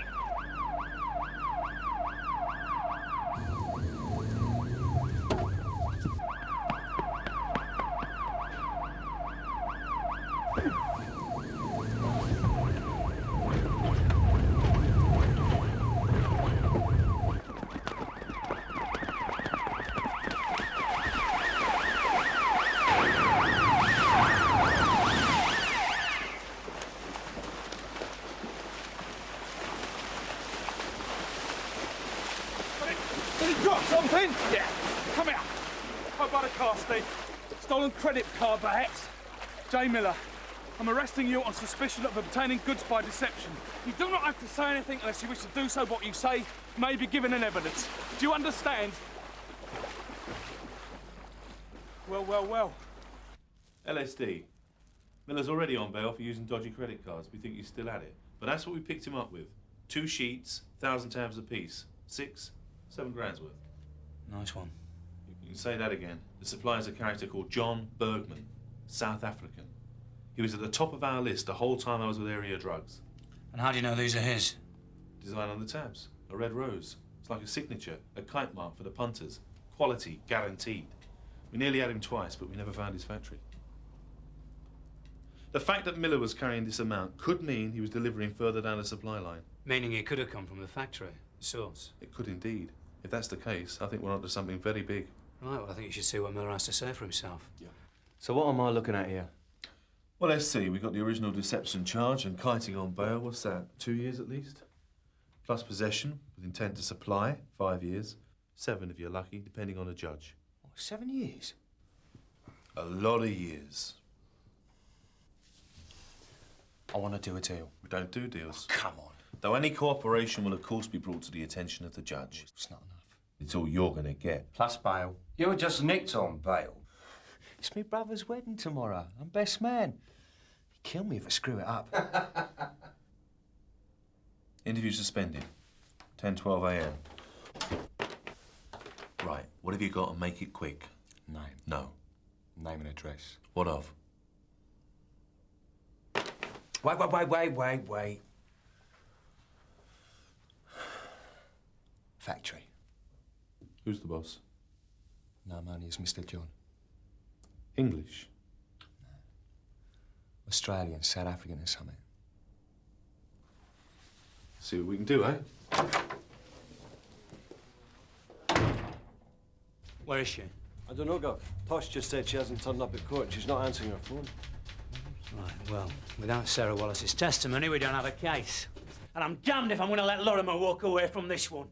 [SPEAKER 14] Did he drop something? Yeah. Come here. I've got a car, Steve. Stolen credit card, perhaps. J. Miller, I'm arresting you on suspicion of obtaining goods by deception. You do not have to say anything unless you wish to do so. What you say may be given in evidence. Do you understand? Well, well, well.
[SPEAKER 2] LSD. Miller's already on bail for using dodgy credit cards. We think he's still at it. But that's what we picked him up with. 2 sheets, 1,000 tabs apiece. 7 grand's worth.
[SPEAKER 13] Nice one.
[SPEAKER 2] You can say that again. The supplier's a character called John Bergman, South African. He was at the top of our list the whole time I was with Area Drugs.
[SPEAKER 13] And how do you know these are his?
[SPEAKER 2] Design on the tabs. A red rose. It's like a signature, a kite mark for the punters. Quality guaranteed. We nearly had him twice, but we never found his factory. The fact that Miller was carrying this amount could mean he was delivering further down the supply line.
[SPEAKER 13] Meaning it could have come from the factory, the source.
[SPEAKER 2] It could indeed. If that's the case, I think we're onto something very big.
[SPEAKER 13] Right, well, I think you should see what Miller has to say for himself.
[SPEAKER 2] Yeah.
[SPEAKER 11] So what am I looking at here?
[SPEAKER 2] Well, let's see. We've got the original deception charge and kiting on bail. What's that? 2 years at least? Plus possession with intent to supply, 5 years. 7 if you're lucky, depending on the judge.
[SPEAKER 13] Oh, 7 years?
[SPEAKER 2] A lot of years.
[SPEAKER 11] I want to do a deal.
[SPEAKER 2] We don't do deals.
[SPEAKER 11] Oh, come on.
[SPEAKER 2] Though any cooperation will, of course, be brought to the attention of the judge.
[SPEAKER 11] It's not enough.
[SPEAKER 2] It's all you're going to get.
[SPEAKER 11] Plus bail. You were just nicked on bail. It's me brother's wedding tomorrow. I'm best man. He'd kill me if I screw it up.
[SPEAKER 2] Interview suspended. 10:12 a.m. Right, what have you got and make it quick?
[SPEAKER 11] Name.
[SPEAKER 2] No.
[SPEAKER 11] Name and address.
[SPEAKER 2] What of?
[SPEAKER 11] Wait. Factory.
[SPEAKER 2] Who's the boss?
[SPEAKER 11] No, I'm only as Mr. John.
[SPEAKER 2] English?
[SPEAKER 11] Australian, South African or something.
[SPEAKER 2] See what we can do, eh?
[SPEAKER 13] Where is she?
[SPEAKER 11] I don't know, Gov. Tosh just said she hasn't turned up at court and she's not answering her phone.
[SPEAKER 13] Right, well, without Sarah Wallace's testimony, we don't have a case. And I'm damned if I'm going to let Lorimer walk away from this one.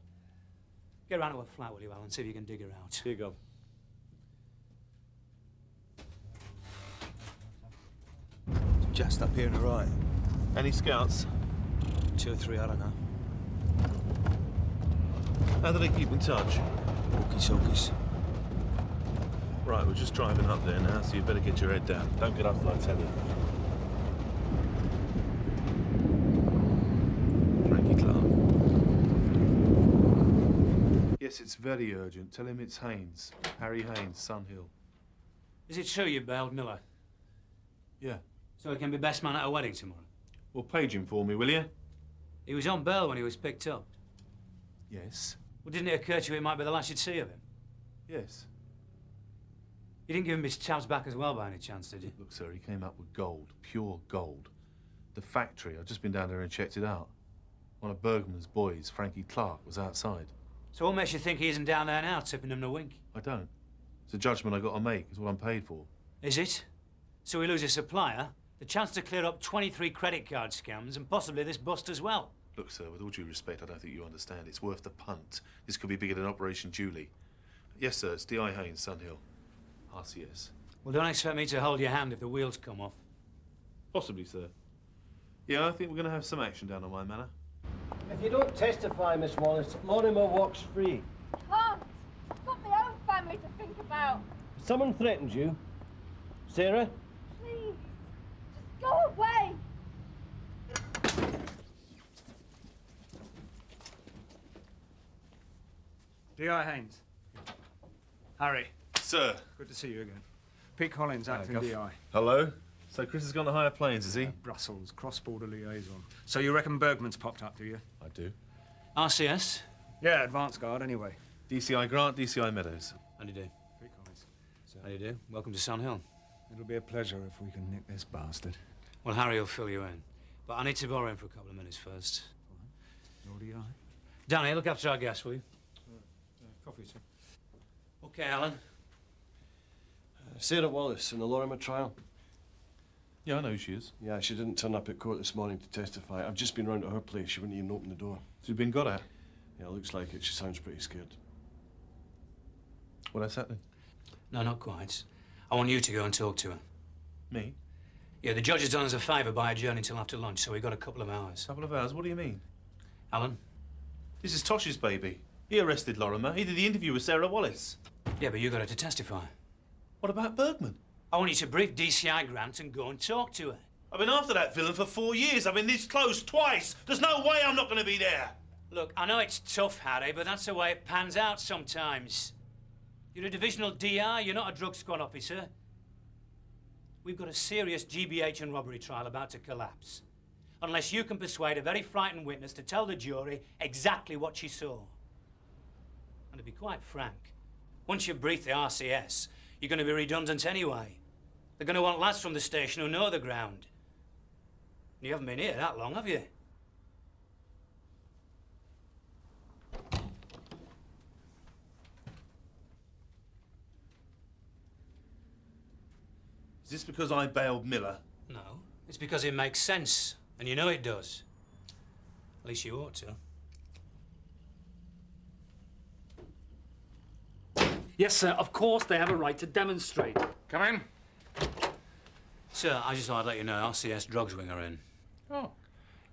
[SPEAKER 13] Get round to her flat, will you, Alan? See if you can dig her out.
[SPEAKER 11] Here you go.
[SPEAKER 27] Just up here on the right.
[SPEAKER 2] Any scouts?
[SPEAKER 27] 2 or 3, I don't know.
[SPEAKER 2] How do they keep in touch?
[SPEAKER 27] Walkie-talkies.
[SPEAKER 2] Right, we're just driving up there now, so you better get your head down. Don't get up till I tell you. Frankie Clark. Yes, it's very urgent. Tell him it's Haines. Harry Haines, Sun Hill.
[SPEAKER 13] Is it true you bailed Miller?
[SPEAKER 2] Yeah.
[SPEAKER 13] So he can be best man at a wedding tomorrow?
[SPEAKER 2] Well, page him for me, will you?
[SPEAKER 13] He was on bail when he was picked up.
[SPEAKER 2] Yes.
[SPEAKER 13] Well, didn't it occur to you it might be the last you'd see of him?
[SPEAKER 2] Yes.
[SPEAKER 13] You didn't give him his tabs back as well by any chance, did you?
[SPEAKER 2] Look, sir, he came up with gold. Pure gold. The factory, I've just been down there and checked it out. One of Bergman's boys, Frankie Clark, was outside.
[SPEAKER 13] So what makes you think he isn't down there now, tipping him the wink?
[SPEAKER 2] I don't. It's a judgment I got to make. It's what I'm paid for.
[SPEAKER 13] Is it? So we lose a supplier, the chance to clear up 23 credit card scams, and possibly this bust as well.
[SPEAKER 2] Look, sir, with all due respect, I don't think you understand. It's worth the punt. This could be bigger than Operation Julie. Yes, sir, it's D.I. Haines, Sun Hill. RCS.
[SPEAKER 13] Well, don't expect me to hold your hand if the wheels come off.
[SPEAKER 2] Possibly, sir. Yeah, I think we're going to have some action down on my manor.
[SPEAKER 11] If you don't testify, Miss Wallace, Lorimer walks free.
[SPEAKER 16] Can't. I've got my own family to think about.
[SPEAKER 11] Someone threatened you. Sarah?
[SPEAKER 16] Please, just go away.
[SPEAKER 9] D.I. Haines. Harry.
[SPEAKER 2] Sir.
[SPEAKER 9] Good to see you again. Pete Collins, acting
[SPEAKER 11] Guff.
[SPEAKER 9] D.I.
[SPEAKER 2] Hello. So Chris has gone to higher planes, is he?
[SPEAKER 9] Brussels, cross-border liaison. So you reckon Bergman's popped up, do you?
[SPEAKER 2] I do.
[SPEAKER 13] RCS?
[SPEAKER 9] Yeah, advance guard, anyway.
[SPEAKER 2] D.C.I. Grant, D.C.I. Meadows.
[SPEAKER 13] How do you do? How do you do? Welcome to Sun Hill.
[SPEAKER 9] It'll be a pleasure if we can nick this bastard.
[SPEAKER 13] Well, Harry will fill you in. But I need to borrow him for a couple of minutes first.
[SPEAKER 9] Nor do I.
[SPEAKER 13] Danny, look after our guests, will you?
[SPEAKER 9] Coffee, sir.
[SPEAKER 13] OK, Alan.
[SPEAKER 1] Sarah Wallace in the Lorimer trial.
[SPEAKER 2] Yeah, I know who she is.
[SPEAKER 1] Yeah, she didn't turn up at court this morning to testify. I've just been round to her place. She wouldn't even open the door.
[SPEAKER 2] She's been got at?
[SPEAKER 1] Yeah, it looks like it. She sounds pretty scared.
[SPEAKER 2] Well, that's happening.
[SPEAKER 13] No, not quite. I want you to go and talk to her.
[SPEAKER 2] Me?
[SPEAKER 13] Yeah, the judge has done us a favour by adjourning till after lunch, so we've got a couple of hours.
[SPEAKER 2] Couple of hours? What do you mean?
[SPEAKER 13] Alan?
[SPEAKER 2] This is Tosh's baby. He arrested Lorimer. He did the interview with Sarah Wallace.
[SPEAKER 13] Yeah, but you got her to testify.
[SPEAKER 2] What about Bergman?
[SPEAKER 13] I want you to brief D.C.I. Grant and go and talk to her.
[SPEAKER 2] I've been after that villain for 4 years. I've been this close twice. There's no way I'm not going to be there.
[SPEAKER 13] Look, I know it's tough, Harry, but that's the way it pans out sometimes. You're a divisional DI, you're not a drug squad officer. We've got a serious GBH and robbery trial about to collapse. Unless you can persuade a very frightened witness to tell the jury exactly what she saw. And to be quite frank, once you brief the RCS, you're going to be redundant anyway. They're going to want lads from the station who know the ground. You haven't been here that long, have you?
[SPEAKER 2] Is this because I bailed Miller?
[SPEAKER 13] No, it's because it makes sense, and you know it does. At least you ought to.
[SPEAKER 14] Yes, sir, of course they have a right to demonstrate. Come in.
[SPEAKER 13] Sir, I just thought I'd let you know RCS drugs wing are in.
[SPEAKER 14] Oh.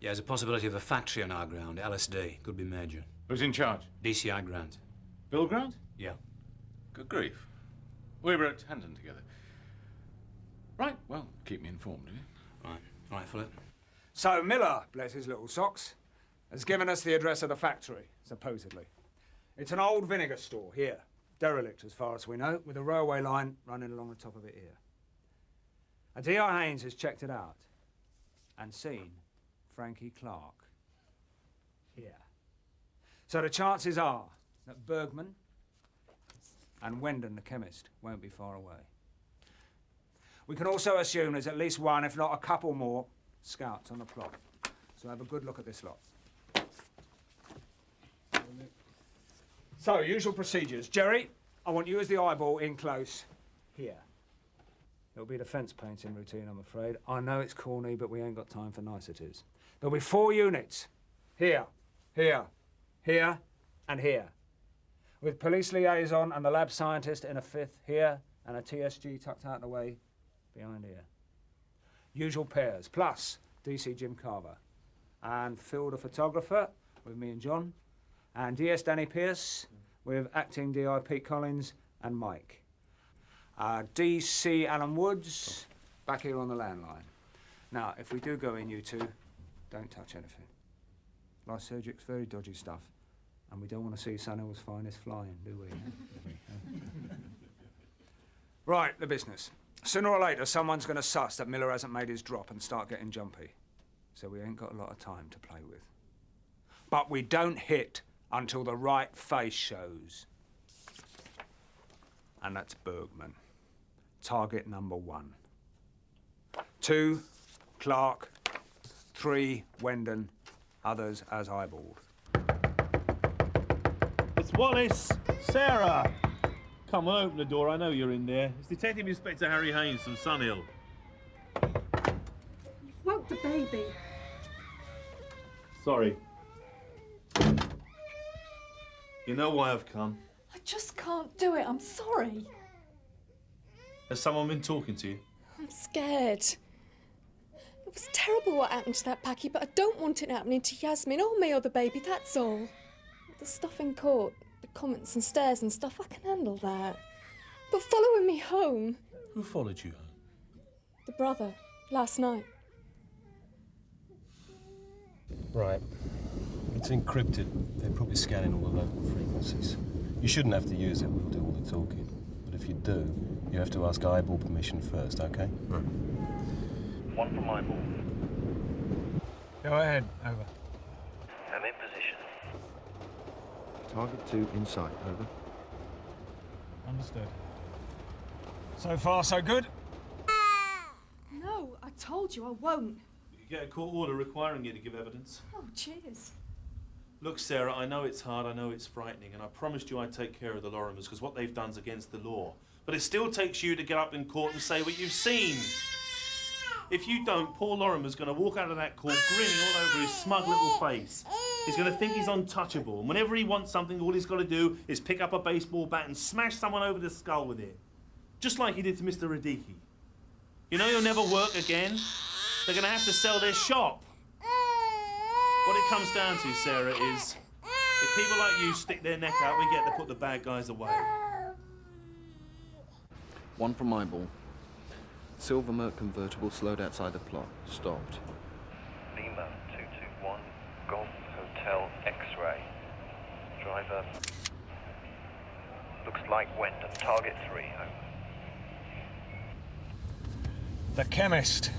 [SPEAKER 13] Yeah, there's a possibility of a factory on our ground, LSD. Could be major.
[SPEAKER 14] Who's in charge?
[SPEAKER 13] D.C.I. Grant.
[SPEAKER 14] Bill Grant?
[SPEAKER 13] Yeah.
[SPEAKER 14] Good grief. We were at Hendon together. Right, well, keep me informed, will you?
[SPEAKER 13] Right, Philip.
[SPEAKER 9] So Miller, bless his little socks, has given us the address of the factory, supposedly. It's an old vinegar store here, derelict as far as we know, with a railway line running along the top of it here. A D.I. Haines has checked it out and seen Frankie Clark here. So the chances are that Bergman and Wendon, the chemist, won't be far away. We can also assume there's at least one, if not a couple more, scouts on the plot. So have a good look at this lot. So, usual procedures. Jerry, I want you as the eyeball in close here. It'll be the fence painting routine, I'm afraid. I know it's corny, but we ain't got time for niceties. There'll be 4 units. Here, here, here, and here. With police liaison and the lab scientist in a 5th here, and a TSG tucked out of the way behind here. Usual pairs, plus DC Jim Carver. And Phil the photographer with me and John. And DS Danny Pierce with acting DI Pete Collins and Mike. DC Alan Woods back here on the landline. Now, if we do go in, you two, don't touch anything. Lysergic's very dodgy stuff. And we don't want to see Sun Hill's finest flying, do we? Right, the business. Sooner or later, someone's going to suss that Miller hasn't made his drop and start getting jumpy. So we ain't got a lot of time to play with. But we don't hit until the right face shows. And that's Bergman. Target number 1. 2, Clark. 3, Wendon. Others as eyeballed.
[SPEAKER 2] It's Wallace! Sarah! Come on, open the door. I know you're in there. It's Detective Inspector Harry Haines from Sun Hill.
[SPEAKER 18] You've woke the baby.
[SPEAKER 2] Sorry. You know why I've come?
[SPEAKER 3] I just can't do it. I'm sorry.
[SPEAKER 2] Has someone been talking to you?
[SPEAKER 3] I'm scared. It was terrible what happened to that Packy, but I don't want it happening to Yasmin or me or the baby, that's all. The stuff in court, the comments and stares and stuff, I can handle that. But following me home...
[SPEAKER 2] Who followed you home?
[SPEAKER 3] The brother, last night.
[SPEAKER 1] Right. It's encrypted. They're probably scanning all the local frequencies. You shouldn't have to use it. We'll do all the talking. But if you do, you have to ask eyeball permission first, okay?
[SPEAKER 2] Right.
[SPEAKER 5] One from my ball.
[SPEAKER 9] Go ahead, over.
[SPEAKER 5] I'm in position.
[SPEAKER 27] Target 2 in sight, over.
[SPEAKER 9] Understood. So far, so good.
[SPEAKER 3] No, I told you I won't.
[SPEAKER 2] You get a court order requiring you to give evidence.
[SPEAKER 3] Oh, cheers.
[SPEAKER 2] Look, Sarah, I know it's hard, I know it's frightening, and I promised you I'd take care of the Lorimers because what they've done's against the law. But it still takes you to get up in court and say what you've seen. If you don't, poor Lorimer's going to walk out of that court grinning all over his smug little face. He's going to think he's untouchable, and whenever he wants something, all he's got to do is pick up a baseball bat and smash someone over the skull with it. Just like he did to Mr. Radicki. You know he'll never work again? They're going to have to sell their shop. What it comes down to, Sarah, is if people like you stick their neck out, we get to put the bad guys away.
[SPEAKER 19] One from my ball. Silver Merc convertible slowed outside the plot. Stopped.
[SPEAKER 5] Lima 221, Golf Hotel X-ray. Driver looks like Wyndham. Target 3, over.
[SPEAKER 9] The chemist.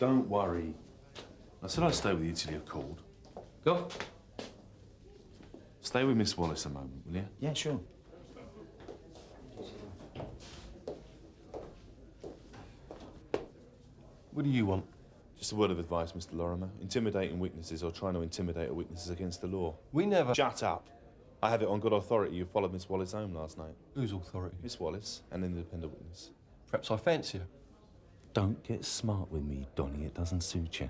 [SPEAKER 2] Don't worry. I said I'd stay with you till you're called. Go. Stay with Miss Wallace a moment, will you?
[SPEAKER 19] Yeah, sure.
[SPEAKER 2] What do you want? Just a word of advice, Mr. Lorimer. Intimidating witnesses or trying to intimidate a witness is against the law.
[SPEAKER 1] We never...
[SPEAKER 2] Shut up. I have it on good authority you followed Miss Wallace home last night.
[SPEAKER 1] Whose authority?
[SPEAKER 2] Miss Wallace, an independent witness.
[SPEAKER 1] Perhaps I fancy her.
[SPEAKER 2] Don't get smart with me, Donnie. It doesn't suit you.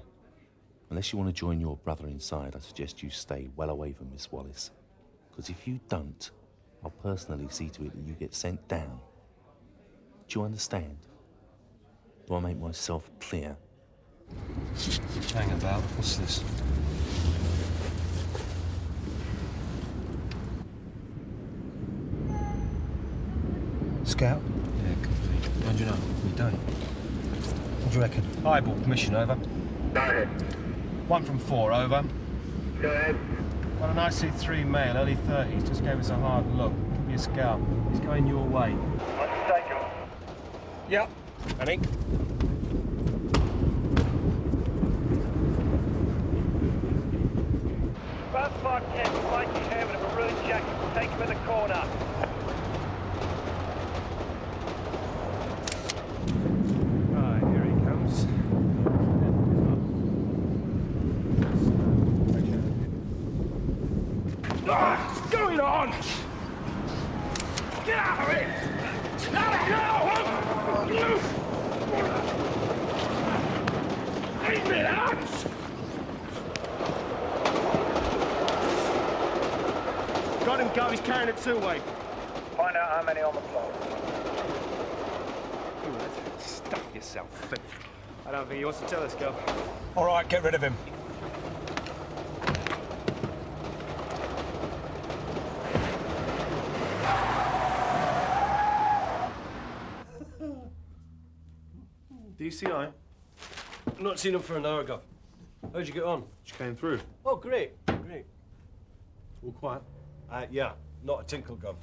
[SPEAKER 2] Unless you want to join your brother inside, I suggest you stay well away from Miss Wallace. Because if you don't, I'll personally see to it that you get sent down. Do you understand? Do I make myself clear?
[SPEAKER 1] Hang about. What's this? Scout? Yeah, could be. How do you know? We don't. What do you reckon? Eyeball, permission, over.
[SPEAKER 5] Go ahead.
[SPEAKER 1] 1 from 4, over.
[SPEAKER 5] Go ahead.
[SPEAKER 1] Got an IC3 male, early 30s, just gave us a hard look. Could be a scout. He's going your way.
[SPEAKER 5] Let's take him.
[SPEAKER 1] Yep. Ready?
[SPEAKER 5] About 5'10", spiky hair with a maroon jacket. Take him in the corner.
[SPEAKER 1] Right, here he comes.
[SPEAKER 14] What's going on? Get out of it! Out of here! Leave me out!
[SPEAKER 1] Got him, go. He's carrying it two-way.
[SPEAKER 5] Find out how many on the plot.
[SPEAKER 1] Stuff yourself, Phil. I don't think he wants to tell us, Gov. All right, get rid of him.
[SPEAKER 2] D.C.I.
[SPEAKER 1] Not seen him for an hour, Gov. How'd you get on?
[SPEAKER 2] She came through.
[SPEAKER 1] Oh, great, great. All quiet? Yeah, not a tinkle, Gov.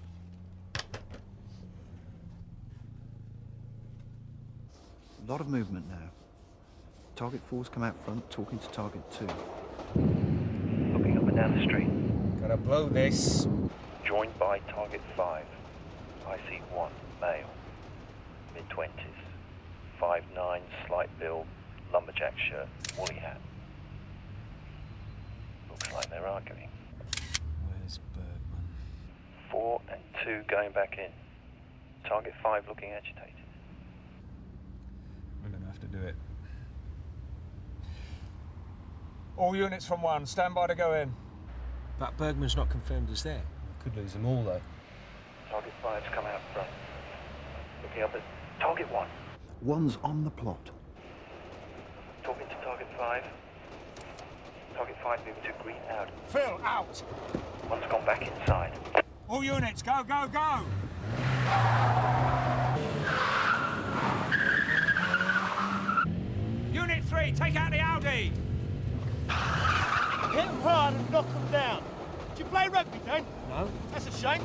[SPEAKER 19] A lot of movement now. Target 4's come out front, talking to Target 2.
[SPEAKER 5] Looking up and down the street.
[SPEAKER 1] Gonna blow this.
[SPEAKER 5] Joined by Target 5. IC1, male. Mid-20s. 5'9", slight build, lumberjack shirt, woolly hat. Looks like they're arguing.
[SPEAKER 1] Where's Bergman?
[SPEAKER 5] 4 and 2 going back in. Target 5 looking agitated.
[SPEAKER 9] We're going to have to do it. All units from 1, stand by to go in.
[SPEAKER 1] But Bergman's not confirmed as there. We could lose them all, though.
[SPEAKER 5] Target 5's come out front. Looking up at Target 1.
[SPEAKER 19] One's on the plot.
[SPEAKER 5] Talking to Target 5. Target 5 moving to green out.
[SPEAKER 9] Phil, out!
[SPEAKER 5] One's gone back inside.
[SPEAKER 9] All units, go, go, go! Unit 3, take out the Audi!
[SPEAKER 5] Hit him hard and knock him down.
[SPEAKER 9] Do you play rugby, then? No. That's a shame.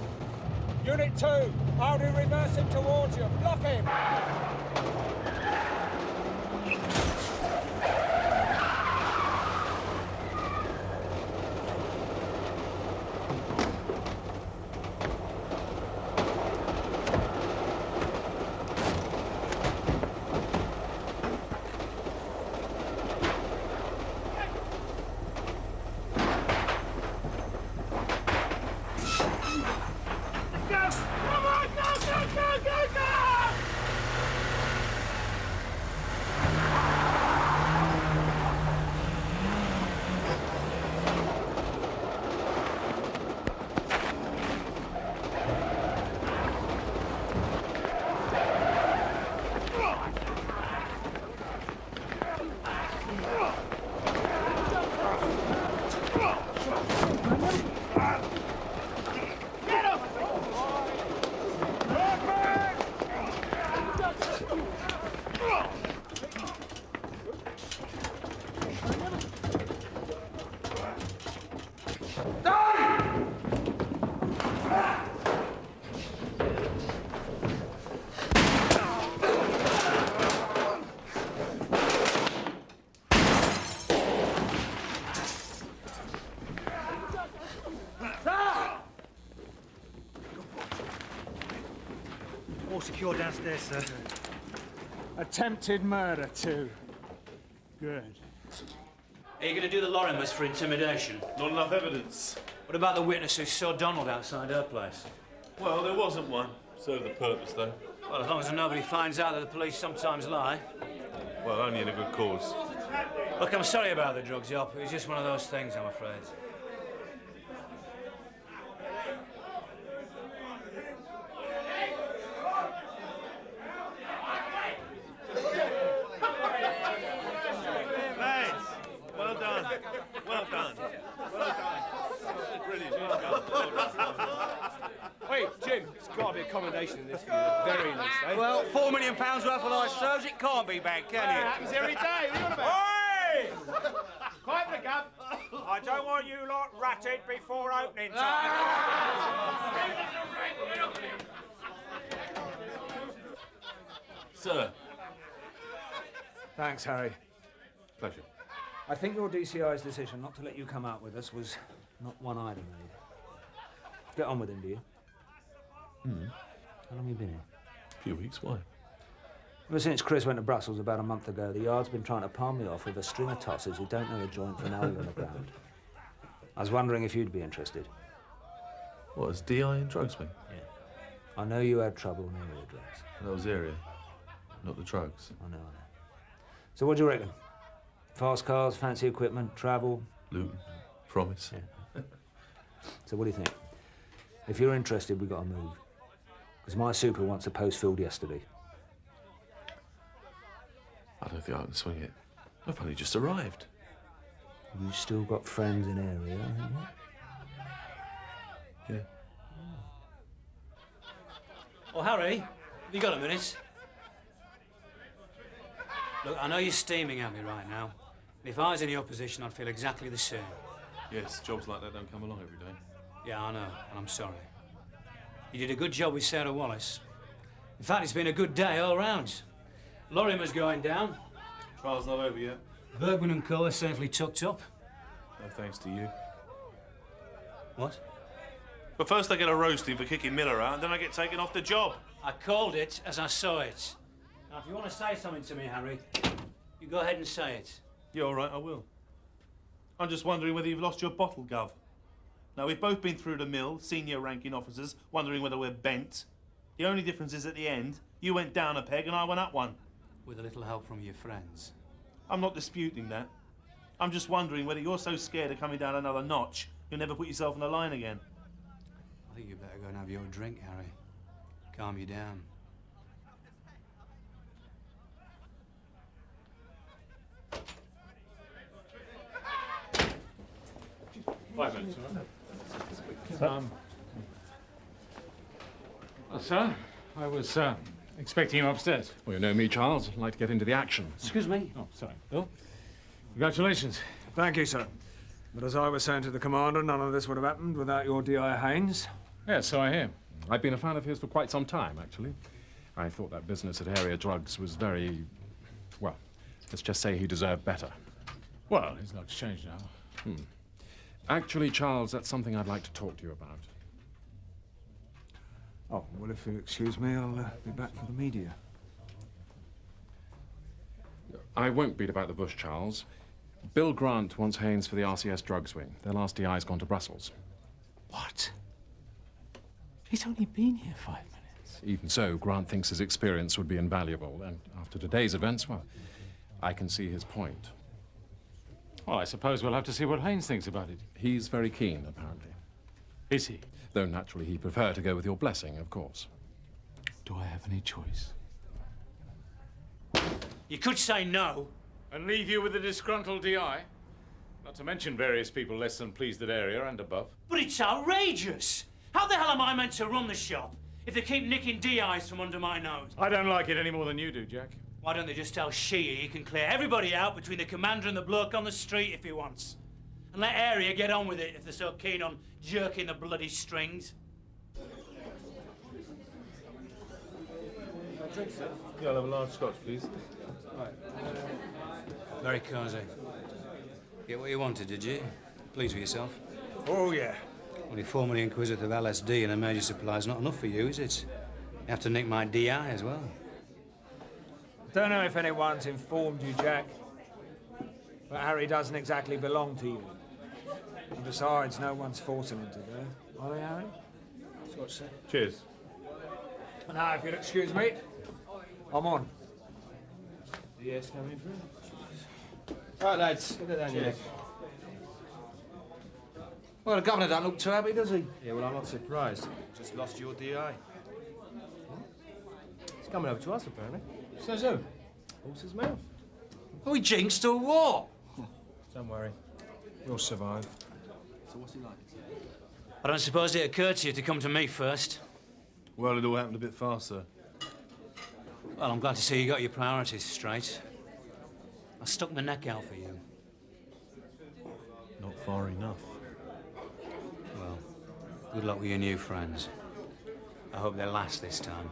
[SPEAKER 9] Unit 2, I'll do reversing towards you. Block him!
[SPEAKER 13] All secure downstairs, sir.
[SPEAKER 9] Attempted murder, too. Good.
[SPEAKER 13] Are you going to do the Lorimers for intimidation?
[SPEAKER 2] Not enough evidence.
[SPEAKER 13] What about the witness who saw Donald outside her place?
[SPEAKER 2] Well, there wasn't one. Served the purpose, though.
[SPEAKER 13] Well, as long as nobody finds out that the police sometimes lie.
[SPEAKER 2] Well, only in a good cause.
[SPEAKER 13] Look, I'm sorry about the drugs, Yop. It was just one of those things, I'm afraid.
[SPEAKER 2] Thanks. Well done. Well done. Well done. Brilliant. Well done. Well done.
[SPEAKER 9] Wait, Jim, it's got to be accommodation in this for the very least, eh?
[SPEAKER 13] Well, £4 million worth of life serves, it can't be bad, can it?
[SPEAKER 9] That happens every day. What are you on about?
[SPEAKER 13] Oi!
[SPEAKER 9] Quiet the gov.
[SPEAKER 13] I don't want you lot ratted before opening time.
[SPEAKER 2] Sir.
[SPEAKER 9] Thanks, Harry.
[SPEAKER 2] Pleasure.
[SPEAKER 9] I think your D.C.I's decision not to let you come out with us was not one I'd have made. Get on with him, do you? How long have you been here?
[SPEAKER 2] A few weeks, why?
[SPEAKER 9] Ever since Chris went to Brussels about a month ago, the Yard's been trying to palm me off with a string of tossers who don't know a joint from an hole in the ground. I was wondering if you'd be interested.
[SPEAKER 2] What, as D.I. and drugs, mate?
[SPEAKER 9] Yeah. I know you had trouble in area drugs.
[SPEAKER 2] That was the area, not the drugs.
[SPEAKER 9] I know. So what do you reckon? Fast cars, fancy equipment, travel?
[SPEAKER 2] Luton. Promise.
[SPEAKER 9] Yeah. So what do you think? If you're interested, we've got to move. Because my super wants a post filled yesterday.
[SPEAKER 2] I don't think I can swing it. I've only just arrived.
[SPEAKER 9] You've still got friends in area, haven't you?
[SPEAKER 2] Yeah.
[SPEAKER 13] Oh, Harry, have you got a minute? Look, I know you're steaming at me right now. And if I was in your position, I'd feel exactly the same.
[SPEAKER 2] Yes, jobs like that don't come along every day.
[SPEAKER 13] Yeah, I know, and I'm sorry. You did a good job with Sarah Wallace. In fact, it's been a good day all round. Lorimer's going down.
[SPEAKER 2] Trial's not over yet.
[SPEAKER 13] Bergman and Co. are safely tucked up.
[SPEAKER 2] No thanks to you.
[SPEAKER 13] What?
[SPEAKER 2] But first I get a roasting for kicking Miller out, and then I get taken off the job.
[SPEAKER 13] I called it as I saw it. Now, if you want to say something to me, Harry, you go ahead and say it.
[SPEAKER 2] Yeah, all right, I will. I'm just wondering whether you've lost your bottle, Gov. Now, we've both been through the mill, senior ranking officers, wondering whether we're bent. The only difference is at the end, you went down a peg and I went up one.
[SPEAKER 13] With a little help from your friends.
[SPEAKER 2] I'm not disputing that. I'm just wondering whether you're so scared of coming down another notch, you'll never put yourself on the line again.
[SPEAKER 13] I think you better go and have your drink, Harry. Calm you down.
[SPEAKER 14] Five minutes, all right? Sir, I was expecting you upstairs. Well, you know me, Charles. I'd like to get into the action.
[SPEAKER 9] Excuse me?
[SPEAKER 14] Oh, sorry. Bill? Congratulations.
[SPEAKER 9] Thank you, sir. But as I was saying to the commander, none of this would have happened without your D.I. Haines.
[SPEAKER 6] Yes, so I hear. I've been a fan of his for quite some time, actually. I thought that business at Area Drugs was very... well, let's just say he deserved better.
[SPEAKER 14] Well, his luck's changed now.
[SPEAKER 6] Actually, Charles, that's something I'd like to talk to you about.
[SPEAKER 9] Oh, well, if you'll excuse me, I'll be back for the media.
[SPEAKER 6] I won't beat about the bush, Charles. Bill Grant wants Haines for the RCS drugs wing. Their last DI's gone to Brussels.
[SPEAKER 15] What? He's only been here 5 minutes.
[SPEAKER 6] Even so, Grant thinks his experience would be invaluable, and after today's events, well, I can see his point.
[SPEAKER 14] Well, I suppose we'll have to see what Haines thinks about it.
[SPEAKER 6] He's very keen, apparently.
[SPEAKER 14] Is he?
[SPEAKER 6] Though naturally he'd prefer to go with your blessing, of course.
[SPEAKER 15] Do I have any choice?
[SPEAKER 13] You could say no.
[SPEAKER 14] And leave you with a disgruntled DI? Not to mention various people less than pleased at Area and above.
[SPEAKER 13] But it's outrageous. How the hell am I meant to run the shop if they keep nicking DIs from under my nose?
[SPEAKER 14] I don't like it any more than you do, Jack.
[SPEAKER 13] Why don't they just tell Sheehy he can clear everybody out between the commander and the bloke on the street if he wants? And let Area get on with it if they're so keen on jerking the bloody strings.
[SPEAKER 14] Yeah, I'll have a large scotch, please.
[SPEAKER 13] Very cosy. Get what you wanted, did you? Pleased with yourself?
[SPEAKER 9] Oh, yeah.
[SPEAKER 13] Only formerly inquisitive LSD and a major supply's not enough for you, is it? You have to nick my DI as well.
[SPEAKER 9] Don't know if anyone's informed you, Jack, but Harry doesn't exactly belong to you. And besides, no one's forcing him to go. Are they, Harry? Scotch, sir.
[SPEAKER 14] Cheers.
[SPEAKER 9] Now, if you'll excuse me, I'm on. Yes, coming through.
[SPEAKER 15] Right, lads, get it down, Jack. Well, the governor don't look too happy, does he?
[SPEAKER 1] Yeah, well, I'm not surprised. Just lost your DI. It's coming over to us, apparently.
[SPEAKER 15] Says who?
[SPEAKER 1] Horse's mouth.
[SPEAKER 15] Are we jinxed or what?
[SPEAKER 1] Don't worry. We'll survive.
[SPEAKER 15] So what's he like?
[SPEAKER 13] I don't suppose it occurred to you to come to me first.
[SPEAKER 2] Well, it all happened a bit faster.
[SPEAKER 13] Well, I'm glad to see you got your priorities straight. I stuck my neck out for you.
[SPEAKER 2] Not far enough.
[SPEAKER 13] Well, good luck with your new friends. I hope they last this time.